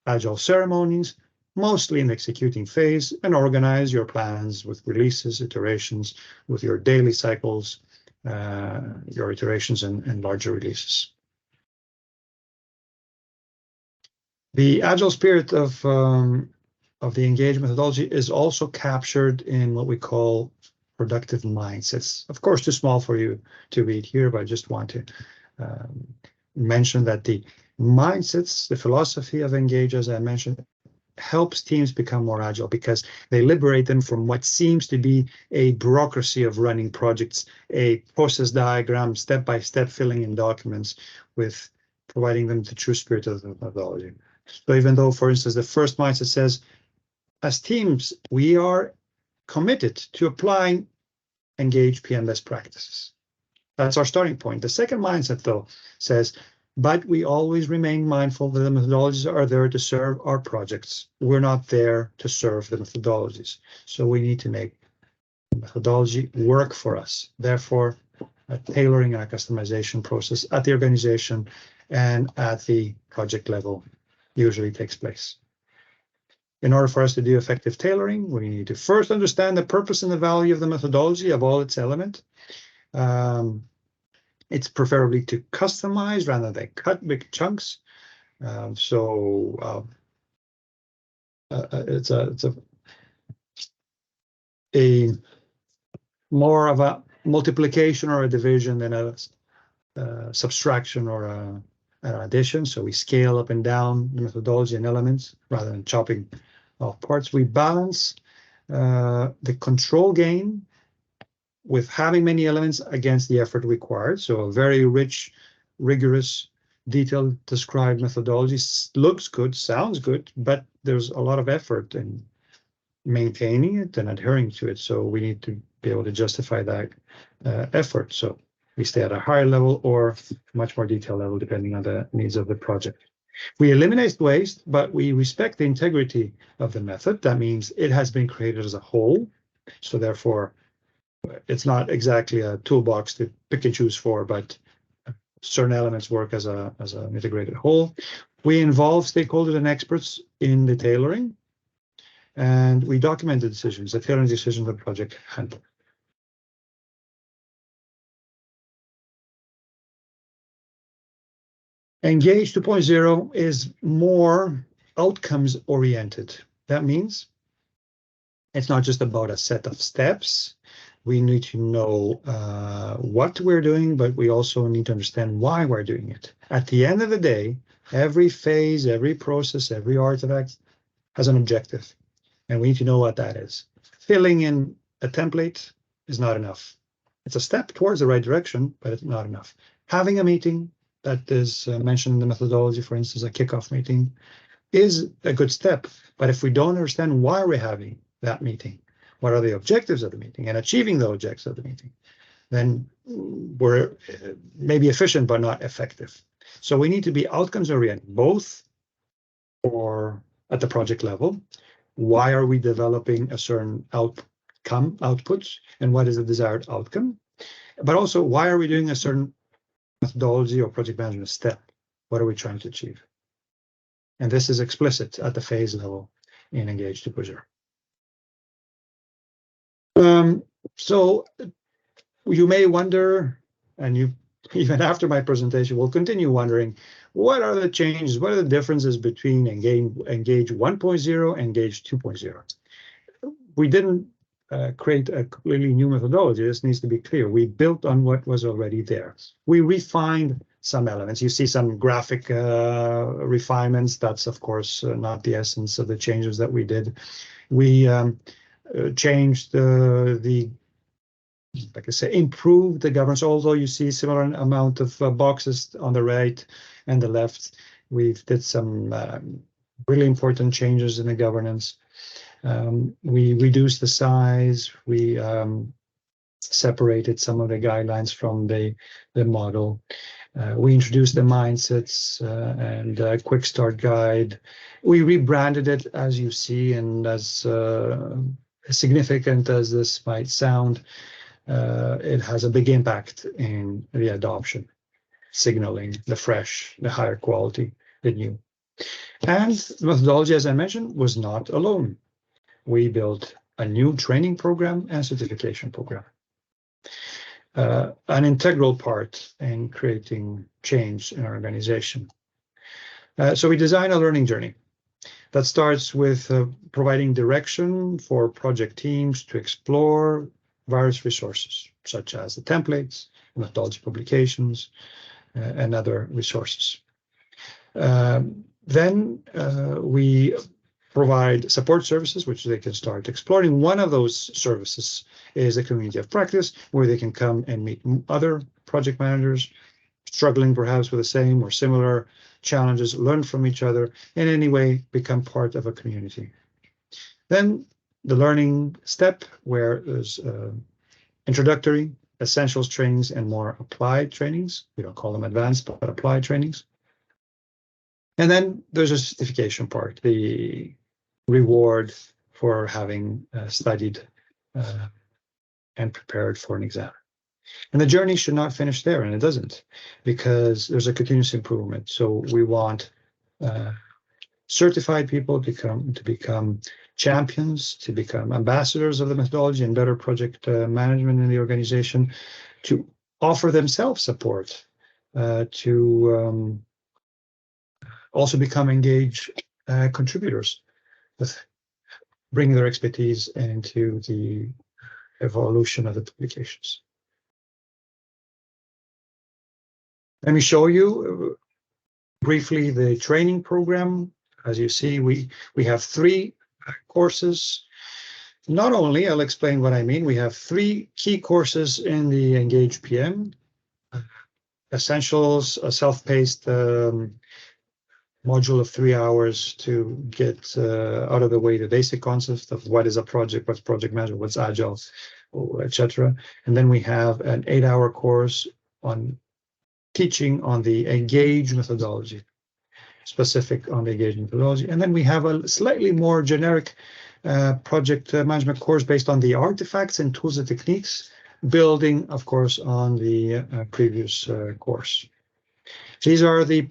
agile ceremonies, mostly in the executing phase, and organize your plans with releases, iterations, with your daily cycles, your iterations and larger releases. The agile spirit of the engagement methodology is also captured in what we call productive mindsets. Of course, too small for you to read here, but I just want to mention that the mindsets, the philosophy of Engage, as I mentioned, helps teams become more agile because they liberate them from what seems to be a bureaucracy of running projects, a process diagram, step-by-step filling in documents, with providing them the true spirit of the methodology. So even though, for instance, the first mindset says, as teams, we are committed to applying Engage PM best practices. That's our starting point. The second mindset, though, says, but we always remain mindful that the methodologies are there to serve our projects. We're not there to serve the methodologies. So we need to make the methodology work for us. Therefore, a tailoring and a customization process at the organization and at the project level usually takes place. In order for us to do effective tailoring, we need to first understand the purpose and the value of the methodology of all its elements. It's preferably to customize rather than cut big chunks. It's a more of a multiplication or a division than a subtraction or an addition. So we scale up and down the methodology and elements rather than chopping off parts. We balance the control gain with having many elements against the effort required. So a very rich, rigorous, detailed described methodology looks good, sounds good, but there's a lot of effort in maintaining it and adhering to it. So we need to be able to justify that effort. So we stay at a higher level or much more detailed level, depending on the needs of the project. We eliminate waste, but we respect the integrity of the method. That means it has been created as a whole. So therefore, it's not exactly a toolbox to pick and choose for, but certain elements work as an integrated whole. We involve stakeholders and experts in the tailoring, and we document the decisions, the tailoring decisions of the project handle. Engage 2.0 is more outcomes oriented. That means it's not just about a set of steps. We need to know what we're doing, but we also need to understand why we're doing it. At the end of the day, every phase, every process, every artifact has an objective, and we need to know what that is. Filling in a template is not enough. It's a step towards the right direction, but it's not enough. Having a meeting that is mentioned in the methodology, for instance, a kickoff meeting, is a good step. But if we don't understand why we're having that meeting, what are the objectives of the meeting, and achieving the objectives of the meeting, then we're maybe efficient but not effective. So we need to be outcomes oriented, both or at the project level. Why are we developing a certain output, and what is the desired outcome? But also, why are we doing a certain methodology or project management step? What are we trying to achieve? And this is explicit at the phase level in Engage 2.0. So you may wonder, and you even after my presentation will continue wondering, what are the changes, what are the differences between Engage 1.0 and Engage 2.0? We didn't create a completely new methodology. This needs to be clear. We built on what was already there. We refined some elements. You see some graphic refinements. That's, of course, not the essence of the changes that we did. We changed like I say, improved the governance, although you see similar amount of boxes on the right and the left. We've did some really important changes in the governance. We reduced the size. We separated some of the guidelines from the model. We introduced the mindsets and a quick start guide. We rebranded it, as you see, and as significant as this might sound, it has a big impact in the adoption, signaling the fresh, the higher quality, the new. And the methodology, as I mentioned, was not alone. We built a new training program and certification program, an integral part in creating change in our organization. So we designed a learning journey that starts with providing direction for project teams to explore various resources, such as the templates, methodology publications, and other resources. Then we provide support services, which they can start exploring. One of those services is a community of practice, where they can come and meet other project managers struggling perhaps with the same or similar challenges, learn from each other, and anyway become part of a community. Then the learning step, where there's introductory, essentials trainings, and more applied trainings. We don't call them advanced, but applied trainings. And then there's a certification part, the reward for having studied and prepared for an exam. And the journey should not finish there, and it doesn't, because there's a continuous improvement. So we want certified people to become champions, to become ambassadors of the methodology and better project management in the organization, to offer themselves support, to also become engaged contributors with bringing their expertise into the evolution of the publications. Let me show you briefly the training program. As you see, we have 3 courses. Not only, I'll explain what I mean, we have 3 key courses in the Engage PM. Essentials, a self-paced module of 3 hours to get out of the way the basic concepts of what is a project, what's project management, what's agile, etc. And then we have an 8-hour course on teaching on the Engage methodology, specific on the Engage methodology. And then we have a slightly more generic project management course based on the artifacts and tools and techniques, building, of course, on the previous course. These are the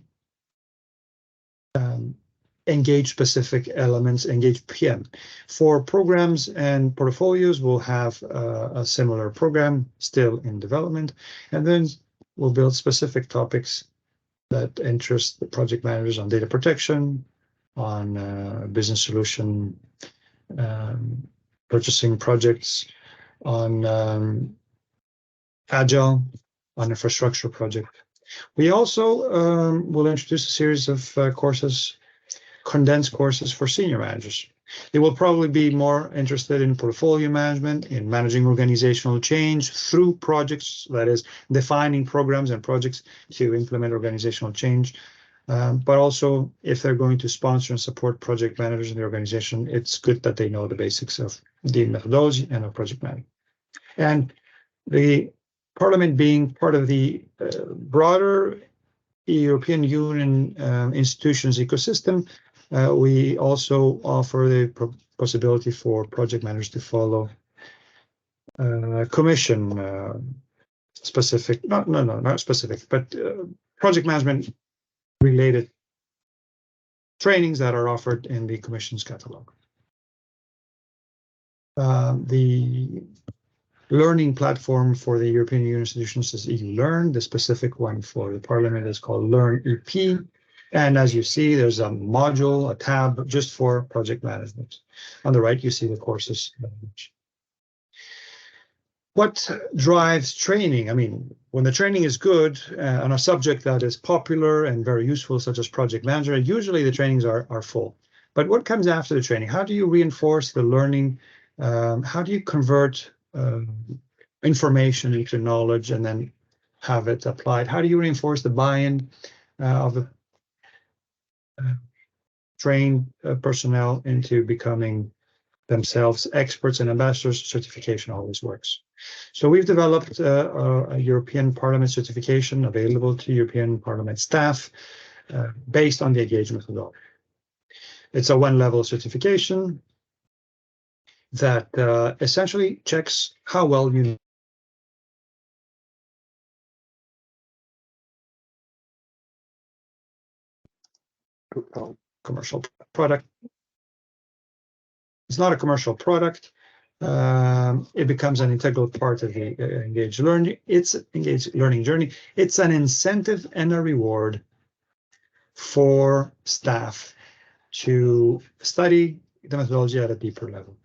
Engage specific elements, Engage PM. For programs and portfolios, we'll have a similar program still in development, and then we'll build specific topics that interest the project managers on data protection, on business solution, purchasing projects, on agile, on infrastructure project. We also will introduce a series of courses, condensed courses for senior managers. They will probably be more interested in portfolio management, in managing organizational change through projects, that is, defining programs and projects to implement organizational change. But also, if they're going to sponsor and support project managers in the organization, it's good that they know the basics of the methodology and of project management. And the Parliament being part of the broader European Union institutions ecosystem, we also offer the possibility for project managers to follow commission specific, not specific, but project management related trainings that are offered in the Commission's catalog. The learning platform for the European Union institutions is eLearn. The specific one for the Parliament is called Learn EP. And as you see, there's a module, a tab just for project management. On the right, you see the courses. What drives training? I mean, when the training is good on a subject that is popular and very useful, such as project management, usually the trainings are full. But what comes after the training? How do you reinforce the learning? How do you convert information into knowledge and then have it applied? How do you reinforce the buy-in of the trained personnel into becoming themselves experts and ambassadors? Certification always works. So we've developed a European Parliament certification available to European Parliament staff based on the Engage methodology. It's a 1-level certification that essentially checks how well you know commercial product. It's not a commercial product. It becomes an integral part of the Engage learning. It's Engage learning journey. It's an incentive and a reward for staff to study the methodology at a deeper level.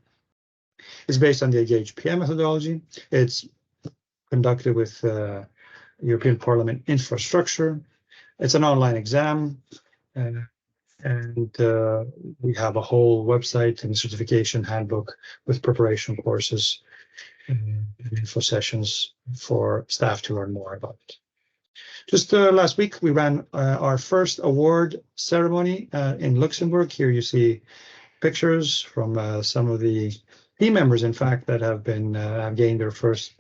It's based on the Engage PM methodology. It's conducted with European Parliament infrastructure. It's an online exam. And we have a whole website and certification handbook with preparation courses and info sessions for staff to learn more about it. Just last week, we ran our first award ceremony in Luxembourg. Here you see pictures from some of the team members, in fact, that have been gained their first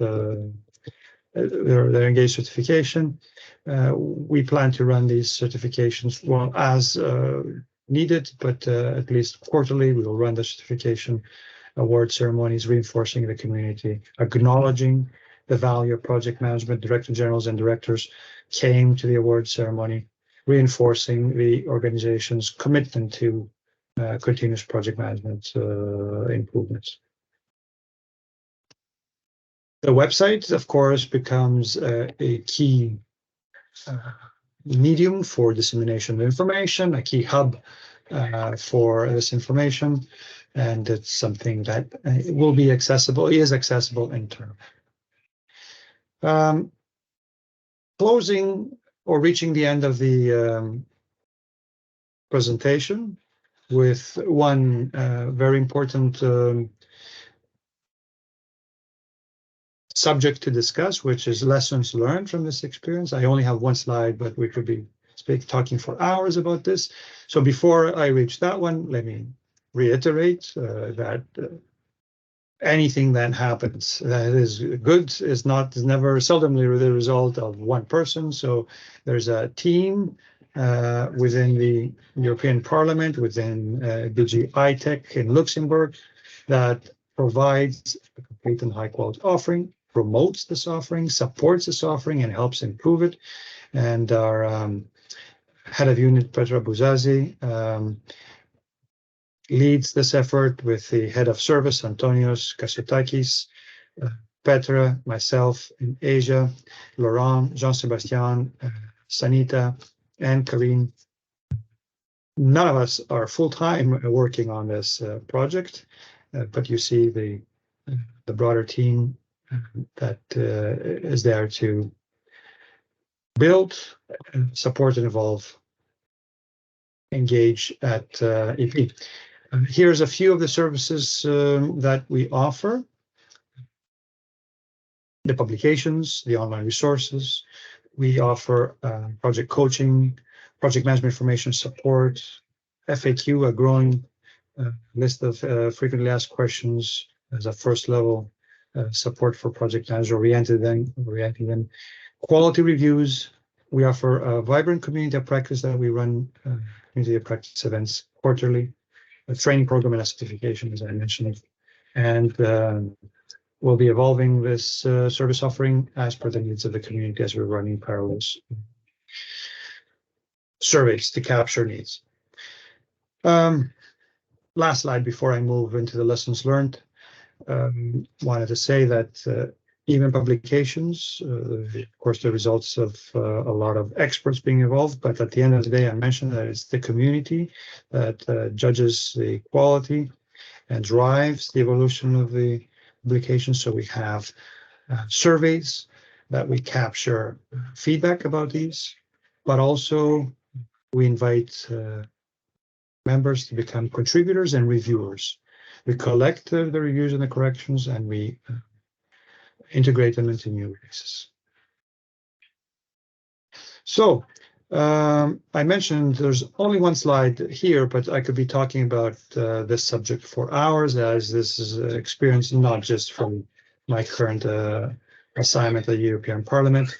their Engage certification. We plan to run these certifications, well, as needed, but at least quarterly, we will run the certification award ceremonies, reinforcing the community, acknowledging the value of project management. Director generals and directors came to the award ceremony. reinforcing the organization's commitment to continuous project management improvements. The website, of course, becomes a key medium for dissemination of information, a key hub for this information, and it's something that will be accessible, is accessible internally. Closing or reaching the end of the presentation with one very important subject to discuss, which is lessons learned from this experience. I only have one slide, but we could be talking for hours about this. So before I reach that one, let me reiterate that anything that happens that is good is never seldomly the result of one person. So there's a team within the European Parliament, within DG ITEC in Luxembourg, that provides a complete and high quality offering, promotes this offering, supports this offering, and helps improve it. And our head of unit, Petra Buzazi, leads this effort with the head of service, Antonios Kassotakis, Petra, myself in Asia, Laurent, Jean-Sebastien, Sanita, and Karine. None of us are full-time working on this project, but you see the broader team that is there to build, support, and evolve, engage at EP. Here's a few of the services that we offer. The publications, the online resources. We offer project coaching, project management information support, FAQ, a growing list of frequently asked questions as a first level support for project managers orienting them. Quality reviews. We offer a vibrant community of practice that we run community of practice events quarterly. A training program and a certification, as I mentioned, and we'll be evolving this service offering as per the needs of the community as we're running parallel surveys to capture needs. Last slide before I move into the lessons learned. Wanted to say that even publications, of course, the results of a lot of experts being involved, but at the end of the day, I mentioned that it's the community that judges the quality and drives the evolution of the publications. So we have surveys that we capture feedback about these, but also we invite members to become contributors and reviewers. We collect the reviews and the corrections, and we integrate them into new releases. So I mentioned there's only one slide here, but I could be talking about this subject for hours, as this is experience not just from my current assignment at the European Parliament,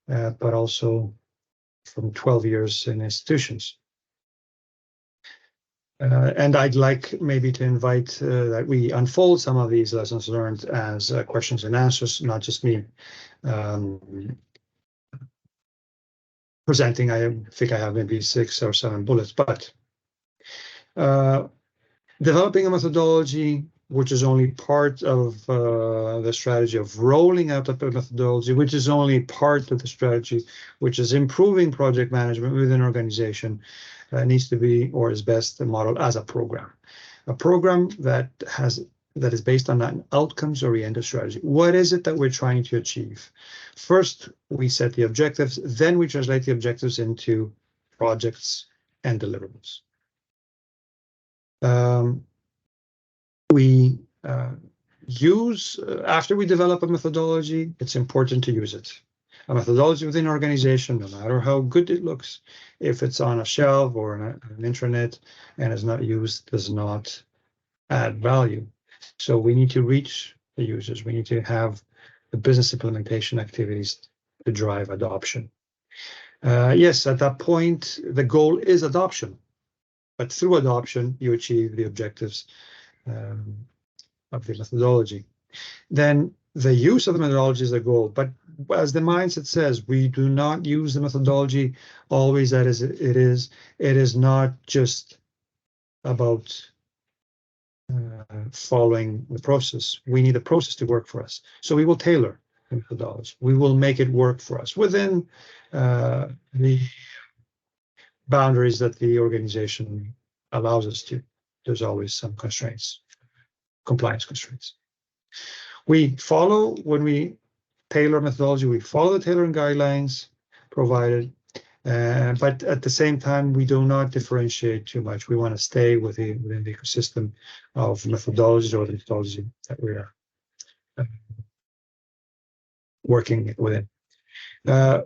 but also from 12 years in institutions. And I'd like maybe to invite that we unfold some of these lessons learned as questions and answers, not just me presenting. I think I have maybe 6 or 7 bullets, but developing a methodology, which is only part of the strategy of rolling out a methodology, which is only part of the strategy, which is improving project management within an organization, needs to be, or is best, modeled as a program that is based on an outcomes-oriented strategy. What is it that we're trying to achieve? First, we set the objectives, then we translate the objectives into projects and deliverables. We use, after we develop a methodology, it's important to use it. A methodology within an organization, no matter how good it looks, if it's on a shelf or an intranet and is not used, does not add value. So we need to reach the users. We need to have the business implementation activities to drive adoption. Yes, at that point, the goal is adoption, but through adoption, you achieve the objectives of the methodology. Then the use of the methodology is the goal, but as the mindset says, we do not use the methodology always as it is. It is not just about following the process. We need the process to work for us. So we will tailor the methodology. We will make it work for us within the boundaries that the organization allows us to. There's always some constraints, compliance constraints. We follow, when we tailor methodology, we follow the tailoring guidelines provided, but at the same time, we do not differentiate too much. We want to stay within the ecosystem of methodologies or the methodology that we are working within.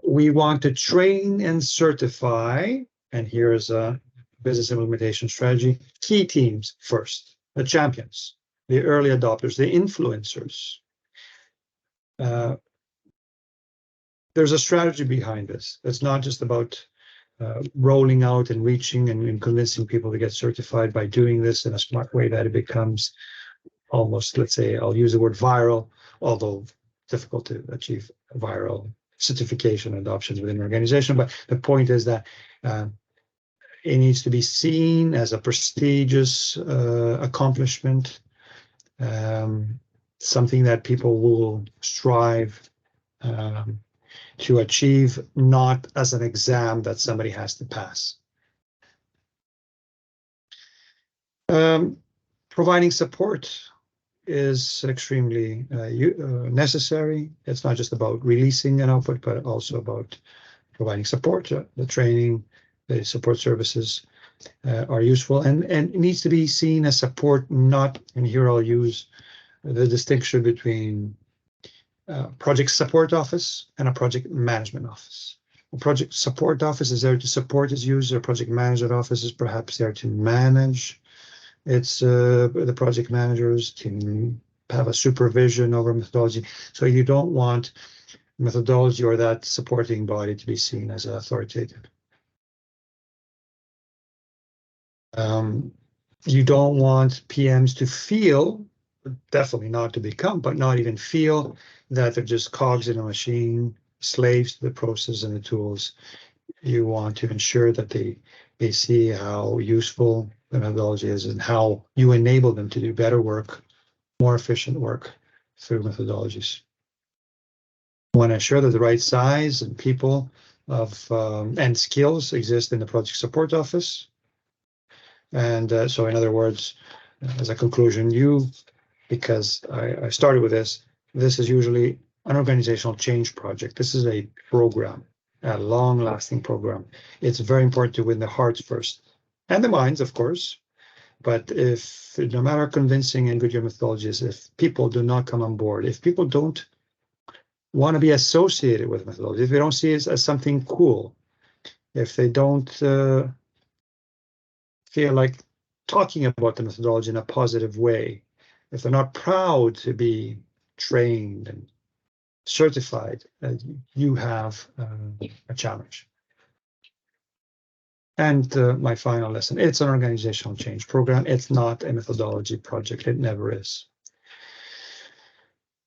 We want to train and certify, and here's a business implementation strategy, key teams first, the champions, the early adopters, the influencers. There's a strategy behind this. It's not just about rolling out and reaching and convincing people to get certified by doing this in a smart way that it becomes almost, let's say, I'll use the word viral, although difficult to achieve viral certification adoptions within an organization. But the point is that it needs to be seen as a prestigious accomplishment, something that people will strive to achieve, not as an exam that somebody has to pass. Providing support is extremely necessary. It's not just about releasing an output, but also about providing support. The training, the support services are useful, and it needs to be seen as support, not, and here I'll use the distinction between project support office and a project management office. A project support office is there to support its user. Project management office is perhaps there to manage its the project managers, to have a supervision over methodology. So you don't want methodology or that supporting body to be seen as authoritative. You don't want PMs to feel, definitely not to become, but not even feel that they're just cogs in a machine, slaves to the process and the tools. You want to ensure that they see how useful the methodology is and how you enable them to do better work, more efficient work through methodologies. You want to ensure that the right size and people of and skills exist in the project support office. And so in other words, as a conclusion, because I started with this is usually an organizational change project. This is a program, a long-lasting program. It's very important to win the hearts first, and the minds, of course. But if, no matter how convincing and good your methodology is, if people do not come on board, if people don't want to be associated with methodology, if they don't see it as something cool, if they don't feel like talking about the methodology in a positive way, if they're not proud to be trained and certified, you have a challenge. And my final lesson, it's an organizational change program. It's not a methodology project. It never is.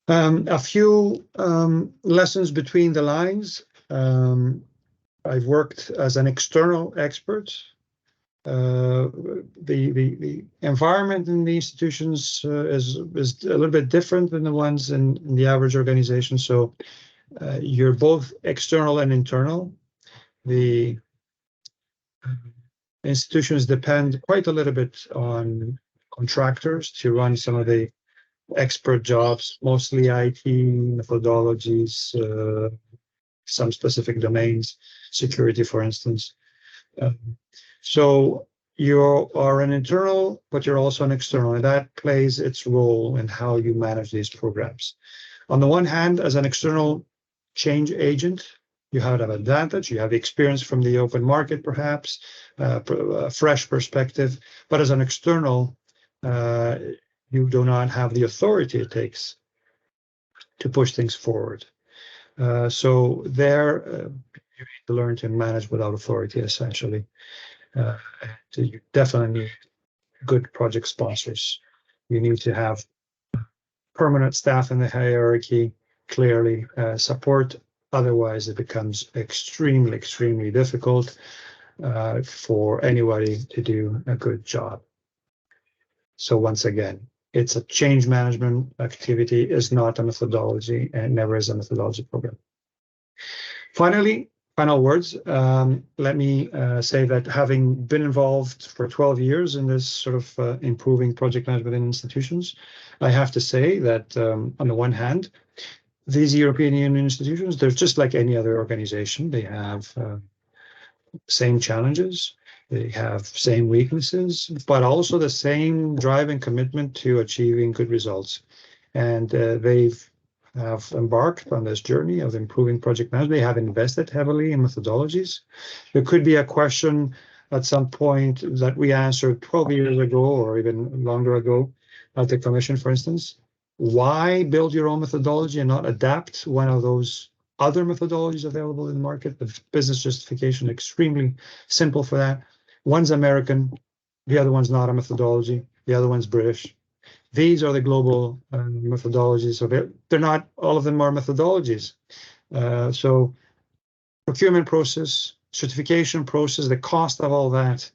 A few lessons between the lines. I've worked as an external expert. The environment in the institutions is a little bit different than the ones in the average organization. So you're both external and internal. The institutions depend quite a little bit on contractors to run some of the expert jobs, mostly IT methodologies, some specific domains, security, for instance. So you are an internal, but you're also an external, and that plays its role in how you manage these programs. On the one hand, as an external change agent, you have an advantage. You have experience from the open market, perhaps, a fresh perspective. But as an external, you do not have the authority it takes to push things forward. So there, you need to learn to manage without authority, essentially. You definitely need good project sponsors. You need to have permanent staff in the hierarchy clearly support. Otherwise, it becomes extremely, extremely difficult for anybody to do a good job. So once again, it's a change management activity, is not a methodology, and never is a methodology program. Finally, final words. Let me say that having been involved for 12 years in this sort of improving project management in institutions, I have to say that on the one hand, these European Union institutions, they're just like any other organization. They have same challenges, they have same weaknesses, but also the same drive and commitment to achieving good results. And they've have embarked on this journey of improving project management. They have invested heavily in methodologies. There could be a question at some point that we answered 12 years ago or even longer ago at the Commission, for instance. Why build your own methodology and not adapt one of those other methodologies available in the market? The business justification, extremely simple for that. One's American, the other one's not a methodology, the other one's British. These are the global methodologies. So they're not, all of them are methodologies. So procurement process, certification process, the cost of all that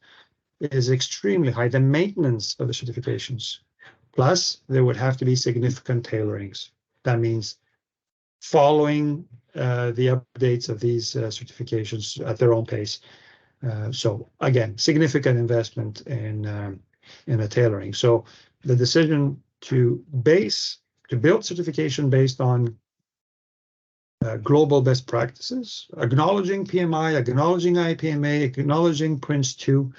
is extremely high. The maintenance of the certifications. Plus, there would have to be significant tailorings. That means following the updates of these certifications at their own pace. So again, significant investment in the tailoring. So the decision to build certification based on global best practices, acknowledging PMI, acknowledging IPMA, acknowledging Prince2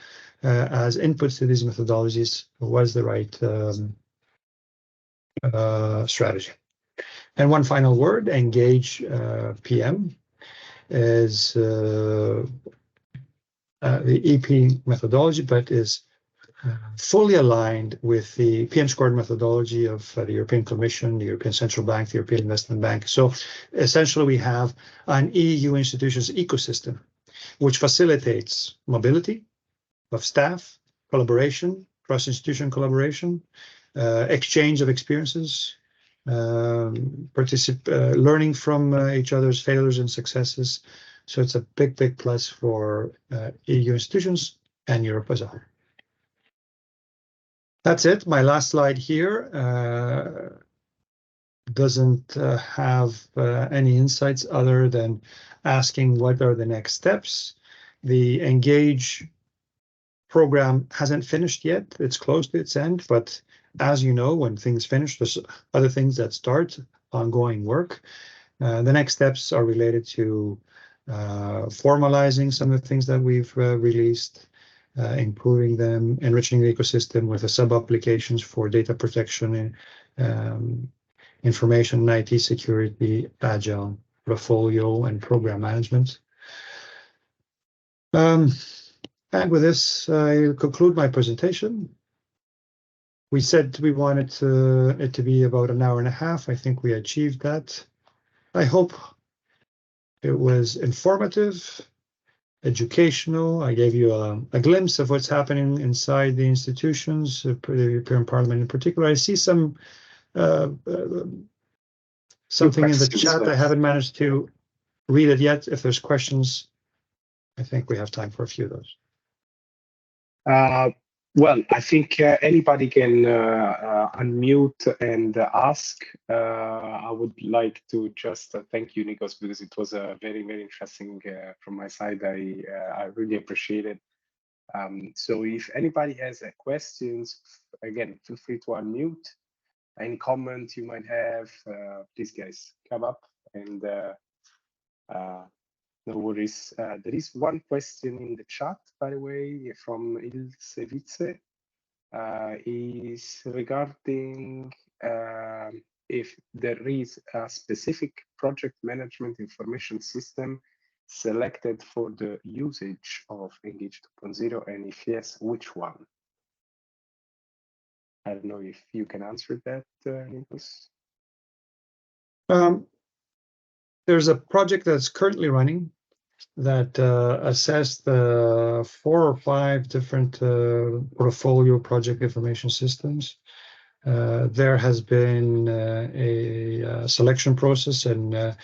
as inputs to these methodologies was the right strategy. And one final word, engage PM is the EP methodology, but is fully aligned with the PM scored methodology of the European Commission, the European Central Bank, the European Investment Bank. So essentially we have an EU institutions ecosystem which facilitates mobility of staff, collaboration, cross-institution collaboration, exchange of experiences, learning from each other's failures and successes. So it's a big, big plus for EU institutions and Europe as a whole. That's it. My last slide here doesn't have any insights other than asking what are the next steps. The Engage program hasn't finished yet. It's close to its end, but as you know, when things finish, there's other things that start, ongoing work. The next steps are related to formalizing some of the things that we've released, improving them, enriching the ecosystem with the sub-applications for data protection, information and IT security, agile, portfolio, and program management. And with this, I conclude my presentation. We said we wanted it to be about an hour and a half. I think we achieved that. I hope it was informative, educational. I gave you a glimpse of what's happening inside the institutions, the European Parliament in particular. I see something in the chat. I haven't managed to read it yet. If there's questions, I think we have time for a few of those. Well, I think anybody can unmute and ask. I would like to just thank you, Nicos, because it was very, very interesting from my side. I really appreciate it. So if anybody has questions, again, feel free to unmute. Any comment you might have, please, guys, come up and no worries. There is one question in the chat, by the way, from Ilse Vice. Is regarding if there is a specific project management information system selected for the usage of Engage 2.0, and if yes, which one? I don't know if you can answer that, Nicos. There's a project that's currently running that assessed 4 or 5 different portfolio project information systems. There has been a selection process, and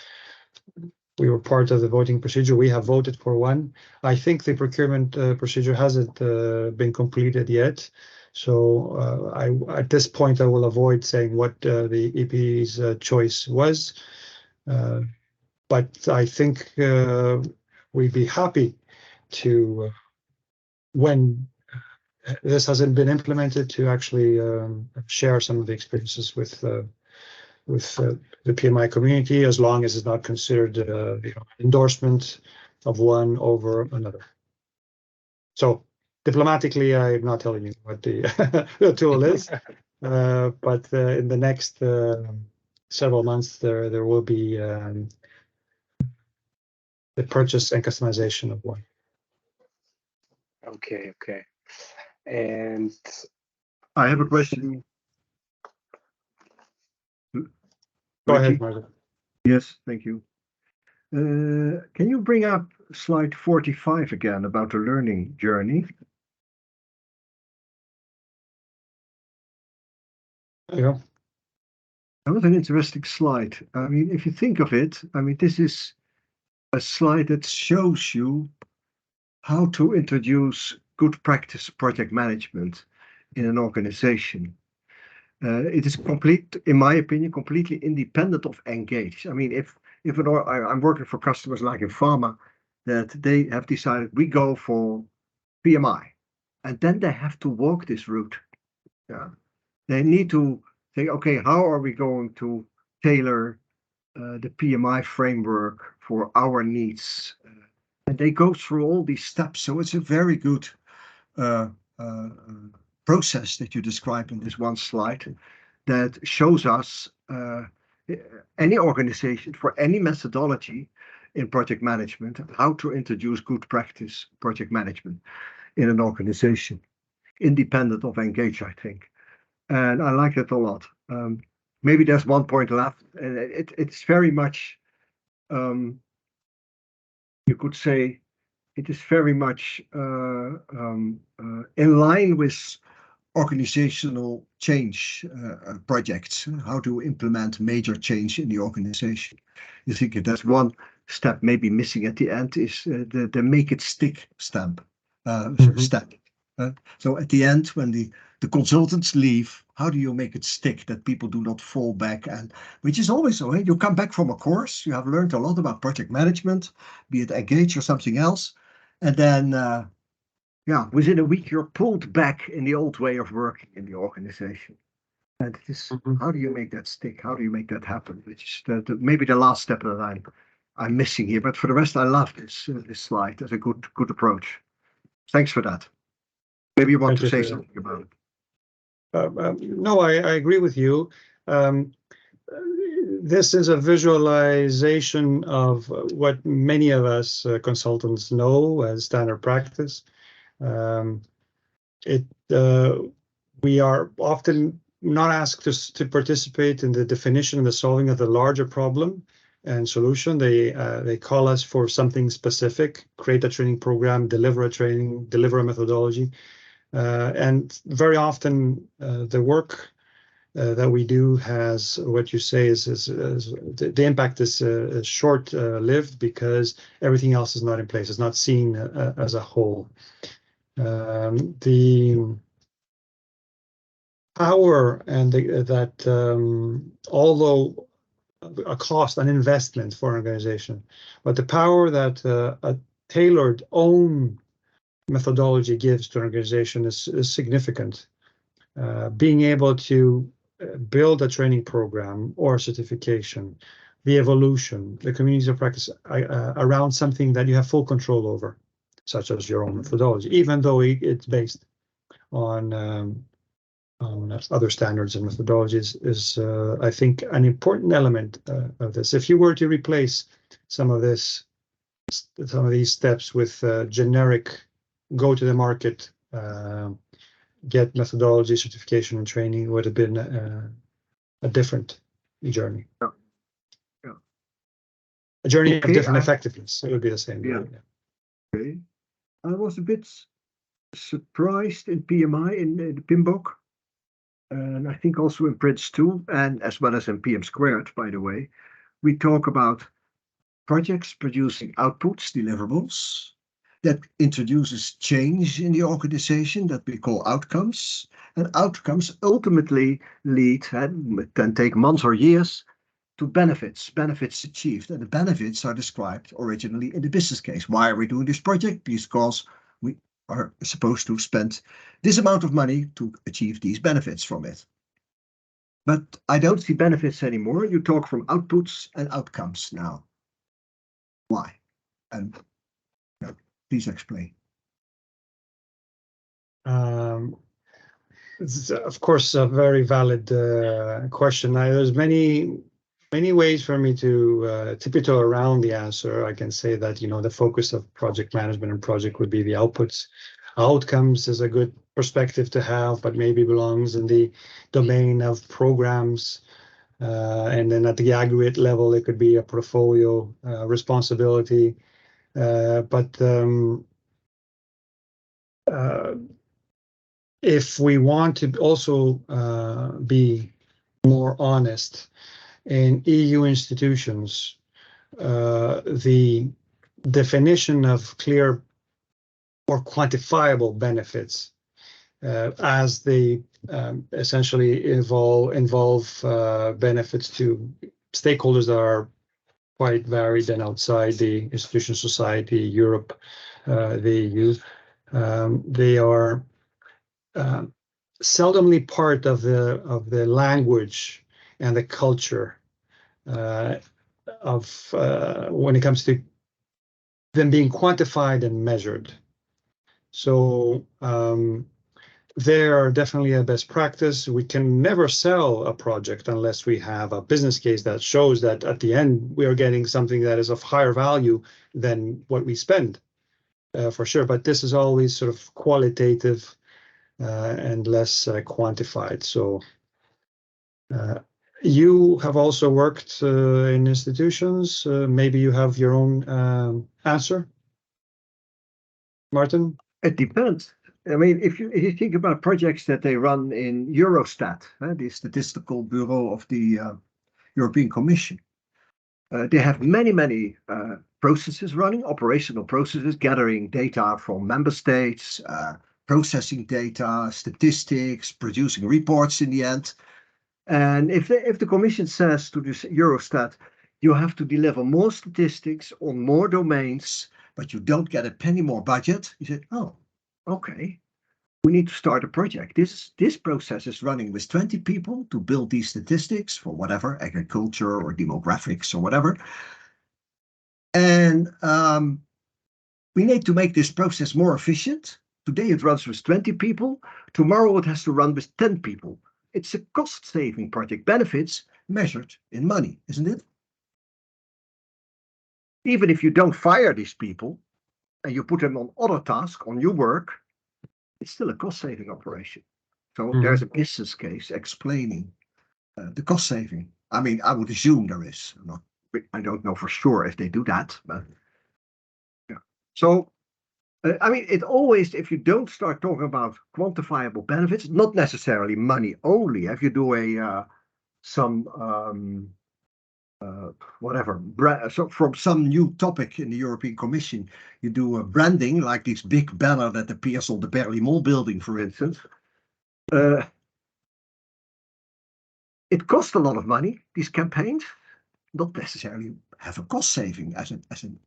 we were part of the voting procedure. We have voted for one. I think the procurement procedure hasn't been completed yet. So at this point, I will avoid saying what the EP's choice was. But I think we'd be happy to, when this hasn't been implemented, to actually share some of the experiences with the PMI community, as long as it's not considered endorsement of one over another. So diplomatically, I'm not telling you what the, the tool is, but in the next several months, there will be the purchase and customization of one. Okay. And I have a question. Go ahead, Martin. Yes, thank you. Can you bring up slide 45 again about the learning journey? Yeah. That was an interesting slide. I mean, if you think of it, I mean, this is a slide that shows you how to introduce good practice project management in an organization. It is in my opinion, completely independent of engage. I mean, if I'm working for customers like in pharma, that they have decided we go for PMI, and then they have to walk this route. Yeah, they need to say, okay, how are we going to tailor the PMI framework for our needs? And they go through all these steps. So it's a very good process that you describe in this one slide that shows us any organization for any methodology in project management, how to introduce good practice project management in an organization, independent of engage, I think. And I like it a lot. Maybe there's one point left, and it's very much, you could say, it is very much in line with organizational change projects, how to implement major change in the organization. You think there's one step maybe missing at the end is the make it stick step. So at the end, when the consultants leave, how do you make it stick that people do not fall back? And which is always so. You come back from a course, you have learned a lot about project management, be it engage or something else, and then within a week you're pulled back in the old way of working in the organization. And it is, how do you make that stick? How do you make that happen? Which is maybe the last step that I'm missing here. But for the rest, I love this slide. That's a good approach. Thanks for that. Maybe you want to say something about it. No, I agree with you. This is a visualization of what many of us consultants know as standard practice. We are often not asked to participate in the definition and the solving of the larger problem and solution. They call us for something specific, create a training program, deliver a training, deliver a methodology. And very often the work that we do has, what you say is the impact is short-lived because everything else is not in place. It's not seen as a whole. The power and although a cost, an investment for an organization, but the power that a tailored own methodology gives to an organization is significant. Being able to build a training program or certification, the evolution, the communities of practice around something that you have full control over, such as your own methodology, even though it's based on other standards and methodologies, is, I think, an important element of this. If you were to replace some of these steps with generic, go to the market, get methodology, certification, and training, it would have been a different journey. Yeah. A journey of different effectiveness. It would be the same. Yeah. Okay. I was a bit surprised in PMI, in the PMBOK, and I think also in Prince 2, and as well as in PM squared, by the way, we talk about projects producing outputs, deliverables, that introduces change in the organization that we call outcomes. And outcomes ultimately lead, and can take months or years, to benefits achieved. And the benefits are described originally in the business case. Why are we doing this project? Because we are supposed to spend this amount of money to achieve these benefits from it. But I don't see benefits anymore. You talk from outputs and outcomes now. Why? And please explain. It's, of course, a very valid question. There's many ways for me to tiptoe around the answer. I can say that, you know, the focus of project management and project would be the outputs. Outcomes is a good perspective to have, but maybe belongs in the domain of programs. And then at the aggregate level, it could be a portfolio responsibility. If we want to also be more honest, in EU institutions, the definition of clear or quantifiable benefits as they essentially involve benefits to stakeholders that are quite varied and outside the institution society, Europe, the EU. They are seldomly part of the language and the culture of when it comes to them being quantified and measured. So they are definitely a best practice. We can never sell a project unless we have a business case that shows that at the end we are getting something that is of higher value than what we spend, for sure. But this is always sort of qualitative and less quantified. So you have also worked in institutions. Maybe you have your own answer, Martin? It depends. I mean, if you think about projects that they run in Eurostat, the statistical bureau of the European Commission, they have many processes running, operational processes, gathering data from member states, processing data, statistics, producing reports in the end. And if the Commission says to this Eurostat, you have to deliver more statistics on more domains, but you don't get a penny more budget, you say, oh, okay, we need to start a project. This process is running with 20 people to build these statistics for whatever, agriculture or demographics or whatever. And we need to make this process more efficient. Today it runs with 20 people. Tomorrow it has to run with 10 people. It's a cost-saving project, benefits measured in money, isn't it? Even if you don't fire these people and you put them on other tasks, on new work, it's still a cost-saving operation. So there's a business case explaining the cost saving. I mean, I would assume there is. I don't know for sure if they do that, but yeah. So, I mean, it always, if you don't start talking about quantifiable benefits, not necessarily money only. If you do whatever, so from some new topic in the European Commission, you do a branding, like this big banner that appears on the Berlaymont building, for instance. It costs a lot of money, these campaigns, not necessarily have a cost saving as a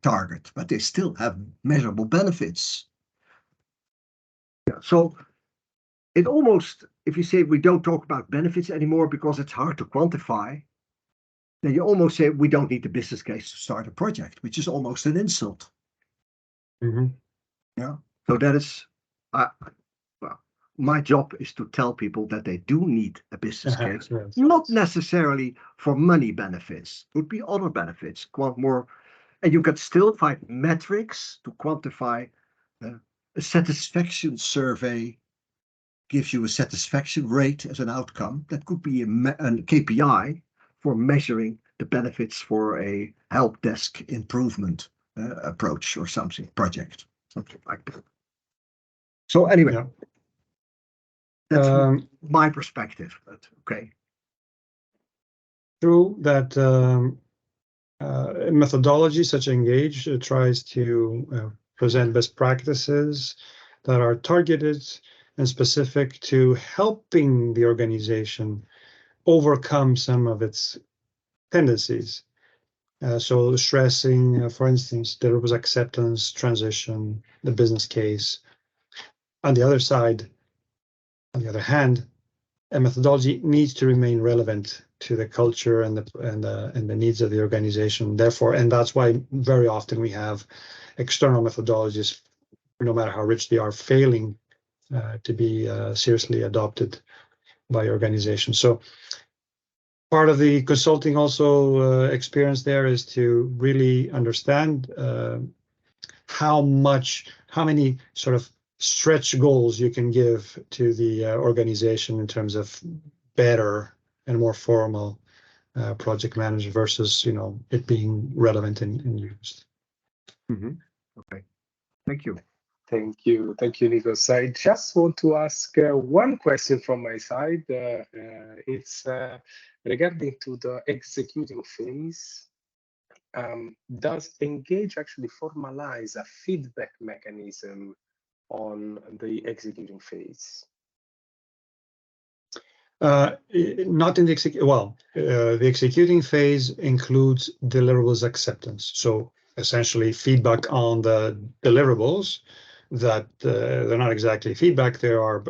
target, but they still have measurable benefits. Yeah, so it almost, if you say we don't talk about benefits anymore because it's hard to quantify, then you almost say we don't need the business case to start a project, which is almost an insult. Yeah. So that is, well, my job is to tell people that they do need a business case, yes. Not necessarily for money benefits. It would be other benefits, more, and you can still find metrics to quantify. A satisfaction survey gives you a satisfaction rate as an outcome. That could be a KPI for measuring the benefits for a help desk improvement approach or something, project, something like that. So anyway. Yeah. my perspective, but okay. True that methodology such as Engage tries to present best practices that are targeted and specific to helping the organization overcome some of its tendencies. So stressing, for instance, there was acceptance, transition, the business case. On the other side, on the other hand, a methodology needs to remain relevant to the culture and the needs of the organization. Therefore, and that's why very often we have external methodologies, no matter how rich they are, failing to be seriously adopted by organizations. So part of the consulting also experience there is to really understand how many sort of stretch goals you can give to the organization in terms of better and more formal project management versus, it being relevant and used. Okay, thank you. Thank you, Nicos. I just want to ask one question from my side. It's regarding to the executing phase. Does Engage actually formalize a feedback mechanism on the executing phase? Not in the the executing phase includes deliverables acceptance. So essentially feedback on the deliverables that they're not exactly feedback, they are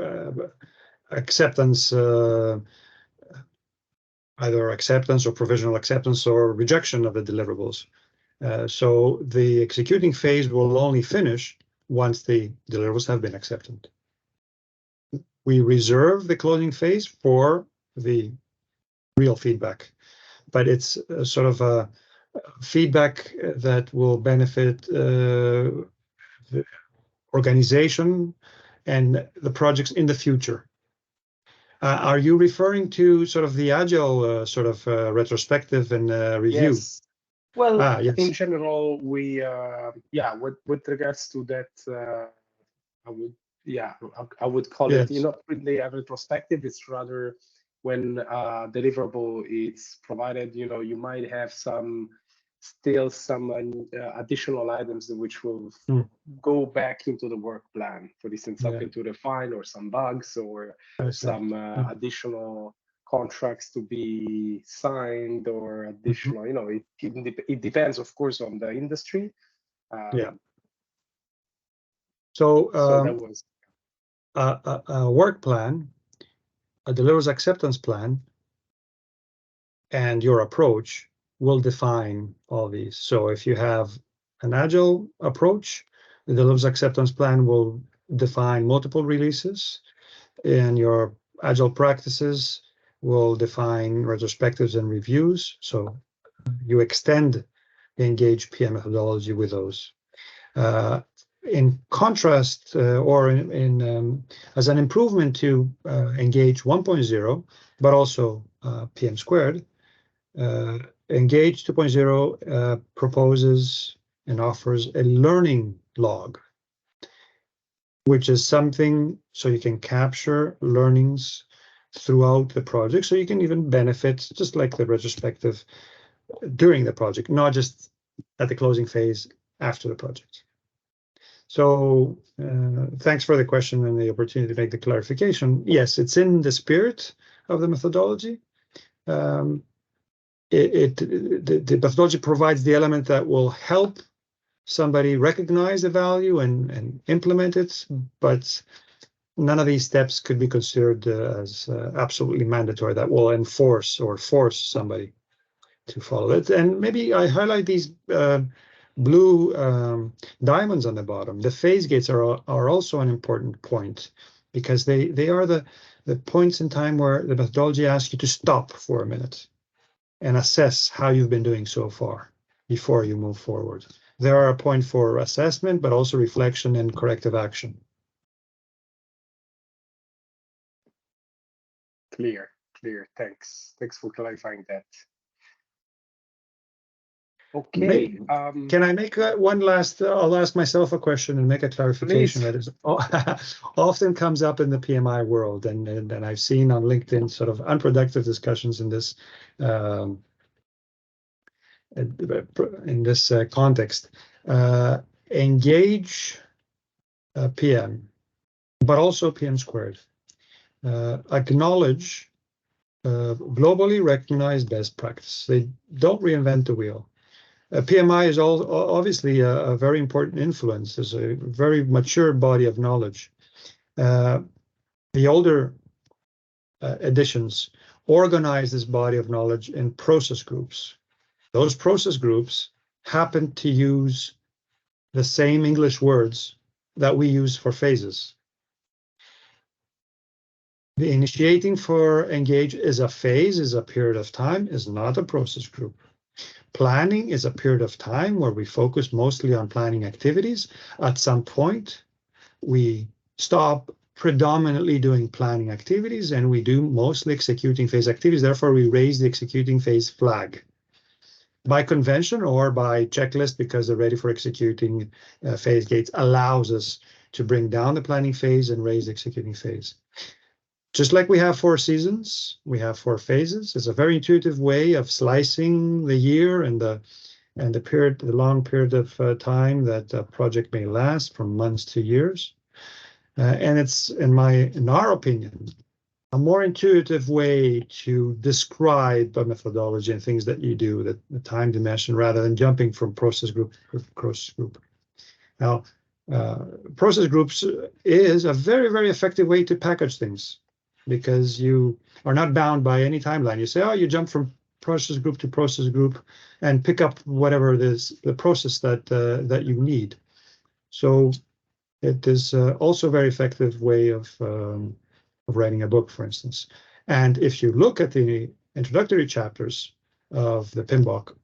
acceptance, either acceptance or provisional acceptance or rejection of the deliverables. So the executing phase will only finish once the deliverables have been accepted. We reserve the closing phase for the real feedback, but it's sort of a feedback that will benefit the organization and the projects in the future. Are you referring to sort of the agile retrospective and review? Yes. Well, yes. In general, we with regards to that, I would call Yes. it not really a retrospective. It's rather when deliverable is provided. You might have some additional items which will go back into the work plan. For instance, something to refine, or some bugs, or some additional contracts to be signed, or additional. It depends, of course, on the industry. So that was a work plan, a deliverables acceptance plan, and your approach will define all these. So if you have an agile approach, the deliverables acceptance plan will define multiple releases, and your agile practices will define retrospectives and reviews. So you extend the Engage PM methodology with those. In contrast, or as an improvement to Engage 1.0, but also PM squared, Engage 2.0 proposes and offers a learning log, which is something so you can capture learnings throughout the project, so you can even benefit, just like the retrospective, during the project, not just at the closing phase after the project. So thanks for the question and the opportunity to make the clarification. Yes, it's in the spirit of the methodology. The methodology provides the element that will help somebody recognize the value and implement it, but none of these steps could be considered as absolutely mandatory that will enforce or force somebody to follow it. And maybe I highlight these blue diamonds on the bottom. The phase gates are also an important point, because they are the points in time where the methodology asks you to stop for a minute and assess how you've been doing so far before you move forward. They are a point for assessment, but also reflection and corrective action. Clear. Thanks for clarifying that. Okay. Can I make one last? I'll ask myself a question and make a clarification Please. that is often comes up in the PMI world, and I've seen on LinkedIn sort of unproductive discussions in this context. Engage PM, but also PM squared. Acknowledge globally recognized best practice. They don't reinvent the wheel. PMI is obviously a very important influence. There's a very mature body of knowledge. The older editions organize this body of knowledge in process groups. Those process groups happen to use the same English words that we use for phases. The initiating for engage is a phase, is a period of time, is not a process group. Planning is a period of time where we focus mostly on planning activities. At some point, we stop predominantly doing planning activities and we do mostly executing phase activities. Therefore, we raise the executing phase flag by convention or by checklist, because the ready for executing phase gates allows us to bring down the planning phase and raise the executing phase. Just like we have 4 seasons, we have 4 phases. It's a very intuitive way of slicing the year and the period, the long period of time that a project may last, from months to years. And it's, in our opinion, a more intuitive way to describe a methodology and things that you do, the time dimension, rather than jumping from process group to process group. Now, process groups is a very, very effective way to package things, because you are not bound by any timeline. You say, oh, you jump from process group to process group and pick up whatever it is, the process that you need. So it is also a very effective way of writing a book, for instance. And if you look at the introductory chapters of the PMBOK,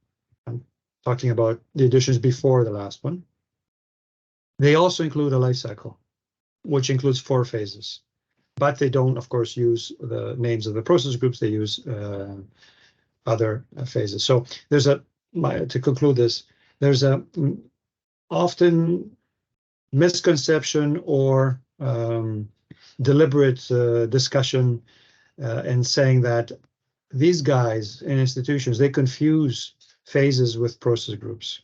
I'm talking about the editions before the last one, they also include a life cycle, which includes 4 phases. But they don't, of course, use the names of the process groups. They use other phases. So there's to conclude this, there's a often misconception or deliberate discussion in saying that these guys in institutions, they confuse phases with process groups.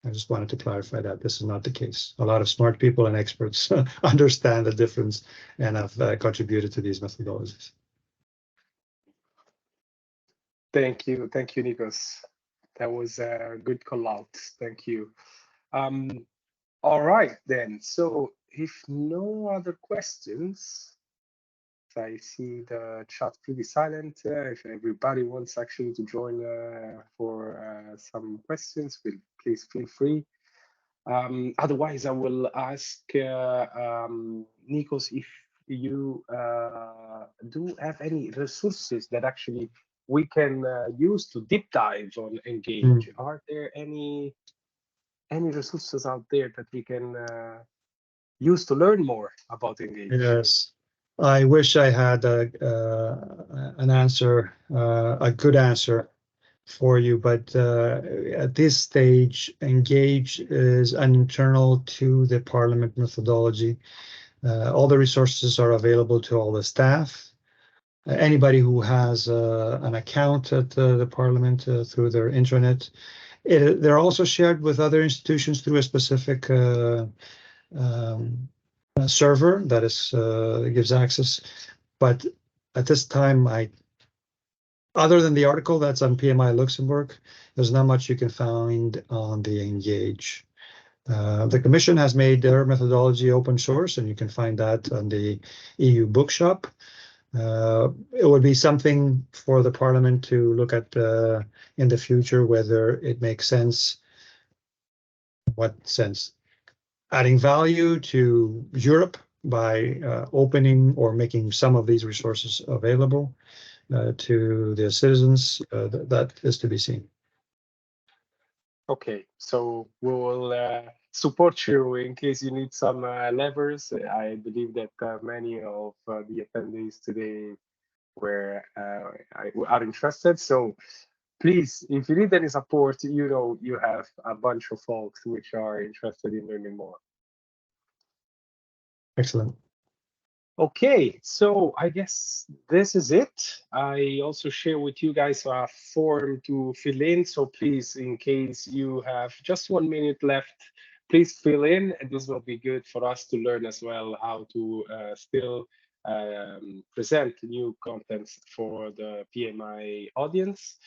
I just wanted to clarify that this is not the case. A lot of smart people and experts understand the difference and have contributed to these methodologies. Thank you, Nicos. That was a good call out. Thank you. All right then. So if no other questions, I see the chat pretty silent. If everybody wants actually to join for some questions, please feel free. Otherwise, I will ask Nicos if you do have any resources that actually we can use to deep dive on Engage. Are there any resources out there that we can use to learn more about Engage? Yes, I wish I had an answer, a good answer for you, but at this stage, Engage is internal to the Parliament methodology. All the resources are available to all the staff. Anybody who has an account at the Parliament through their intranet. They're also shared with other institutions through a specific server that gives access. But at this time, other than the article that's on PMI Luxembourg, there's not much you can find on the Engage. The Commission has made their methodology open source, and you can find that on the EU Bookshop. It would be something for the Parliament to look at in the future, whether it makes sense. What sense? Adding value to Europe by opening or making some of these resources available to the citizens, that is to be seen. Okay, so we will support you in case you need some levers. I believe that many of the attendees today are interested. So please, if you need any support, you know you have a bunch of folks which are interested in learning more. Excellent. Okay, so I guess this is it. I also share with you guys a form to fill in. So please, in case you have just 1 minute left, please fill in. And this will be good for us to learn as well how to still present new contents for the PMI audience.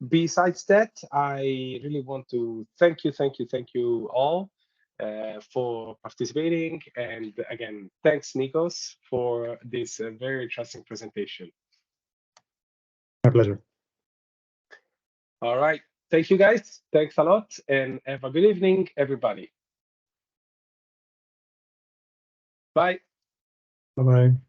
Besides that, I really want to thank you all for participating. And again, thanks, Nicos, for this very interesting presentation. My pleasure. All right. Thank you, guys. Thanks a lot. And have a good evening, everybody. Bye. Bye-bye.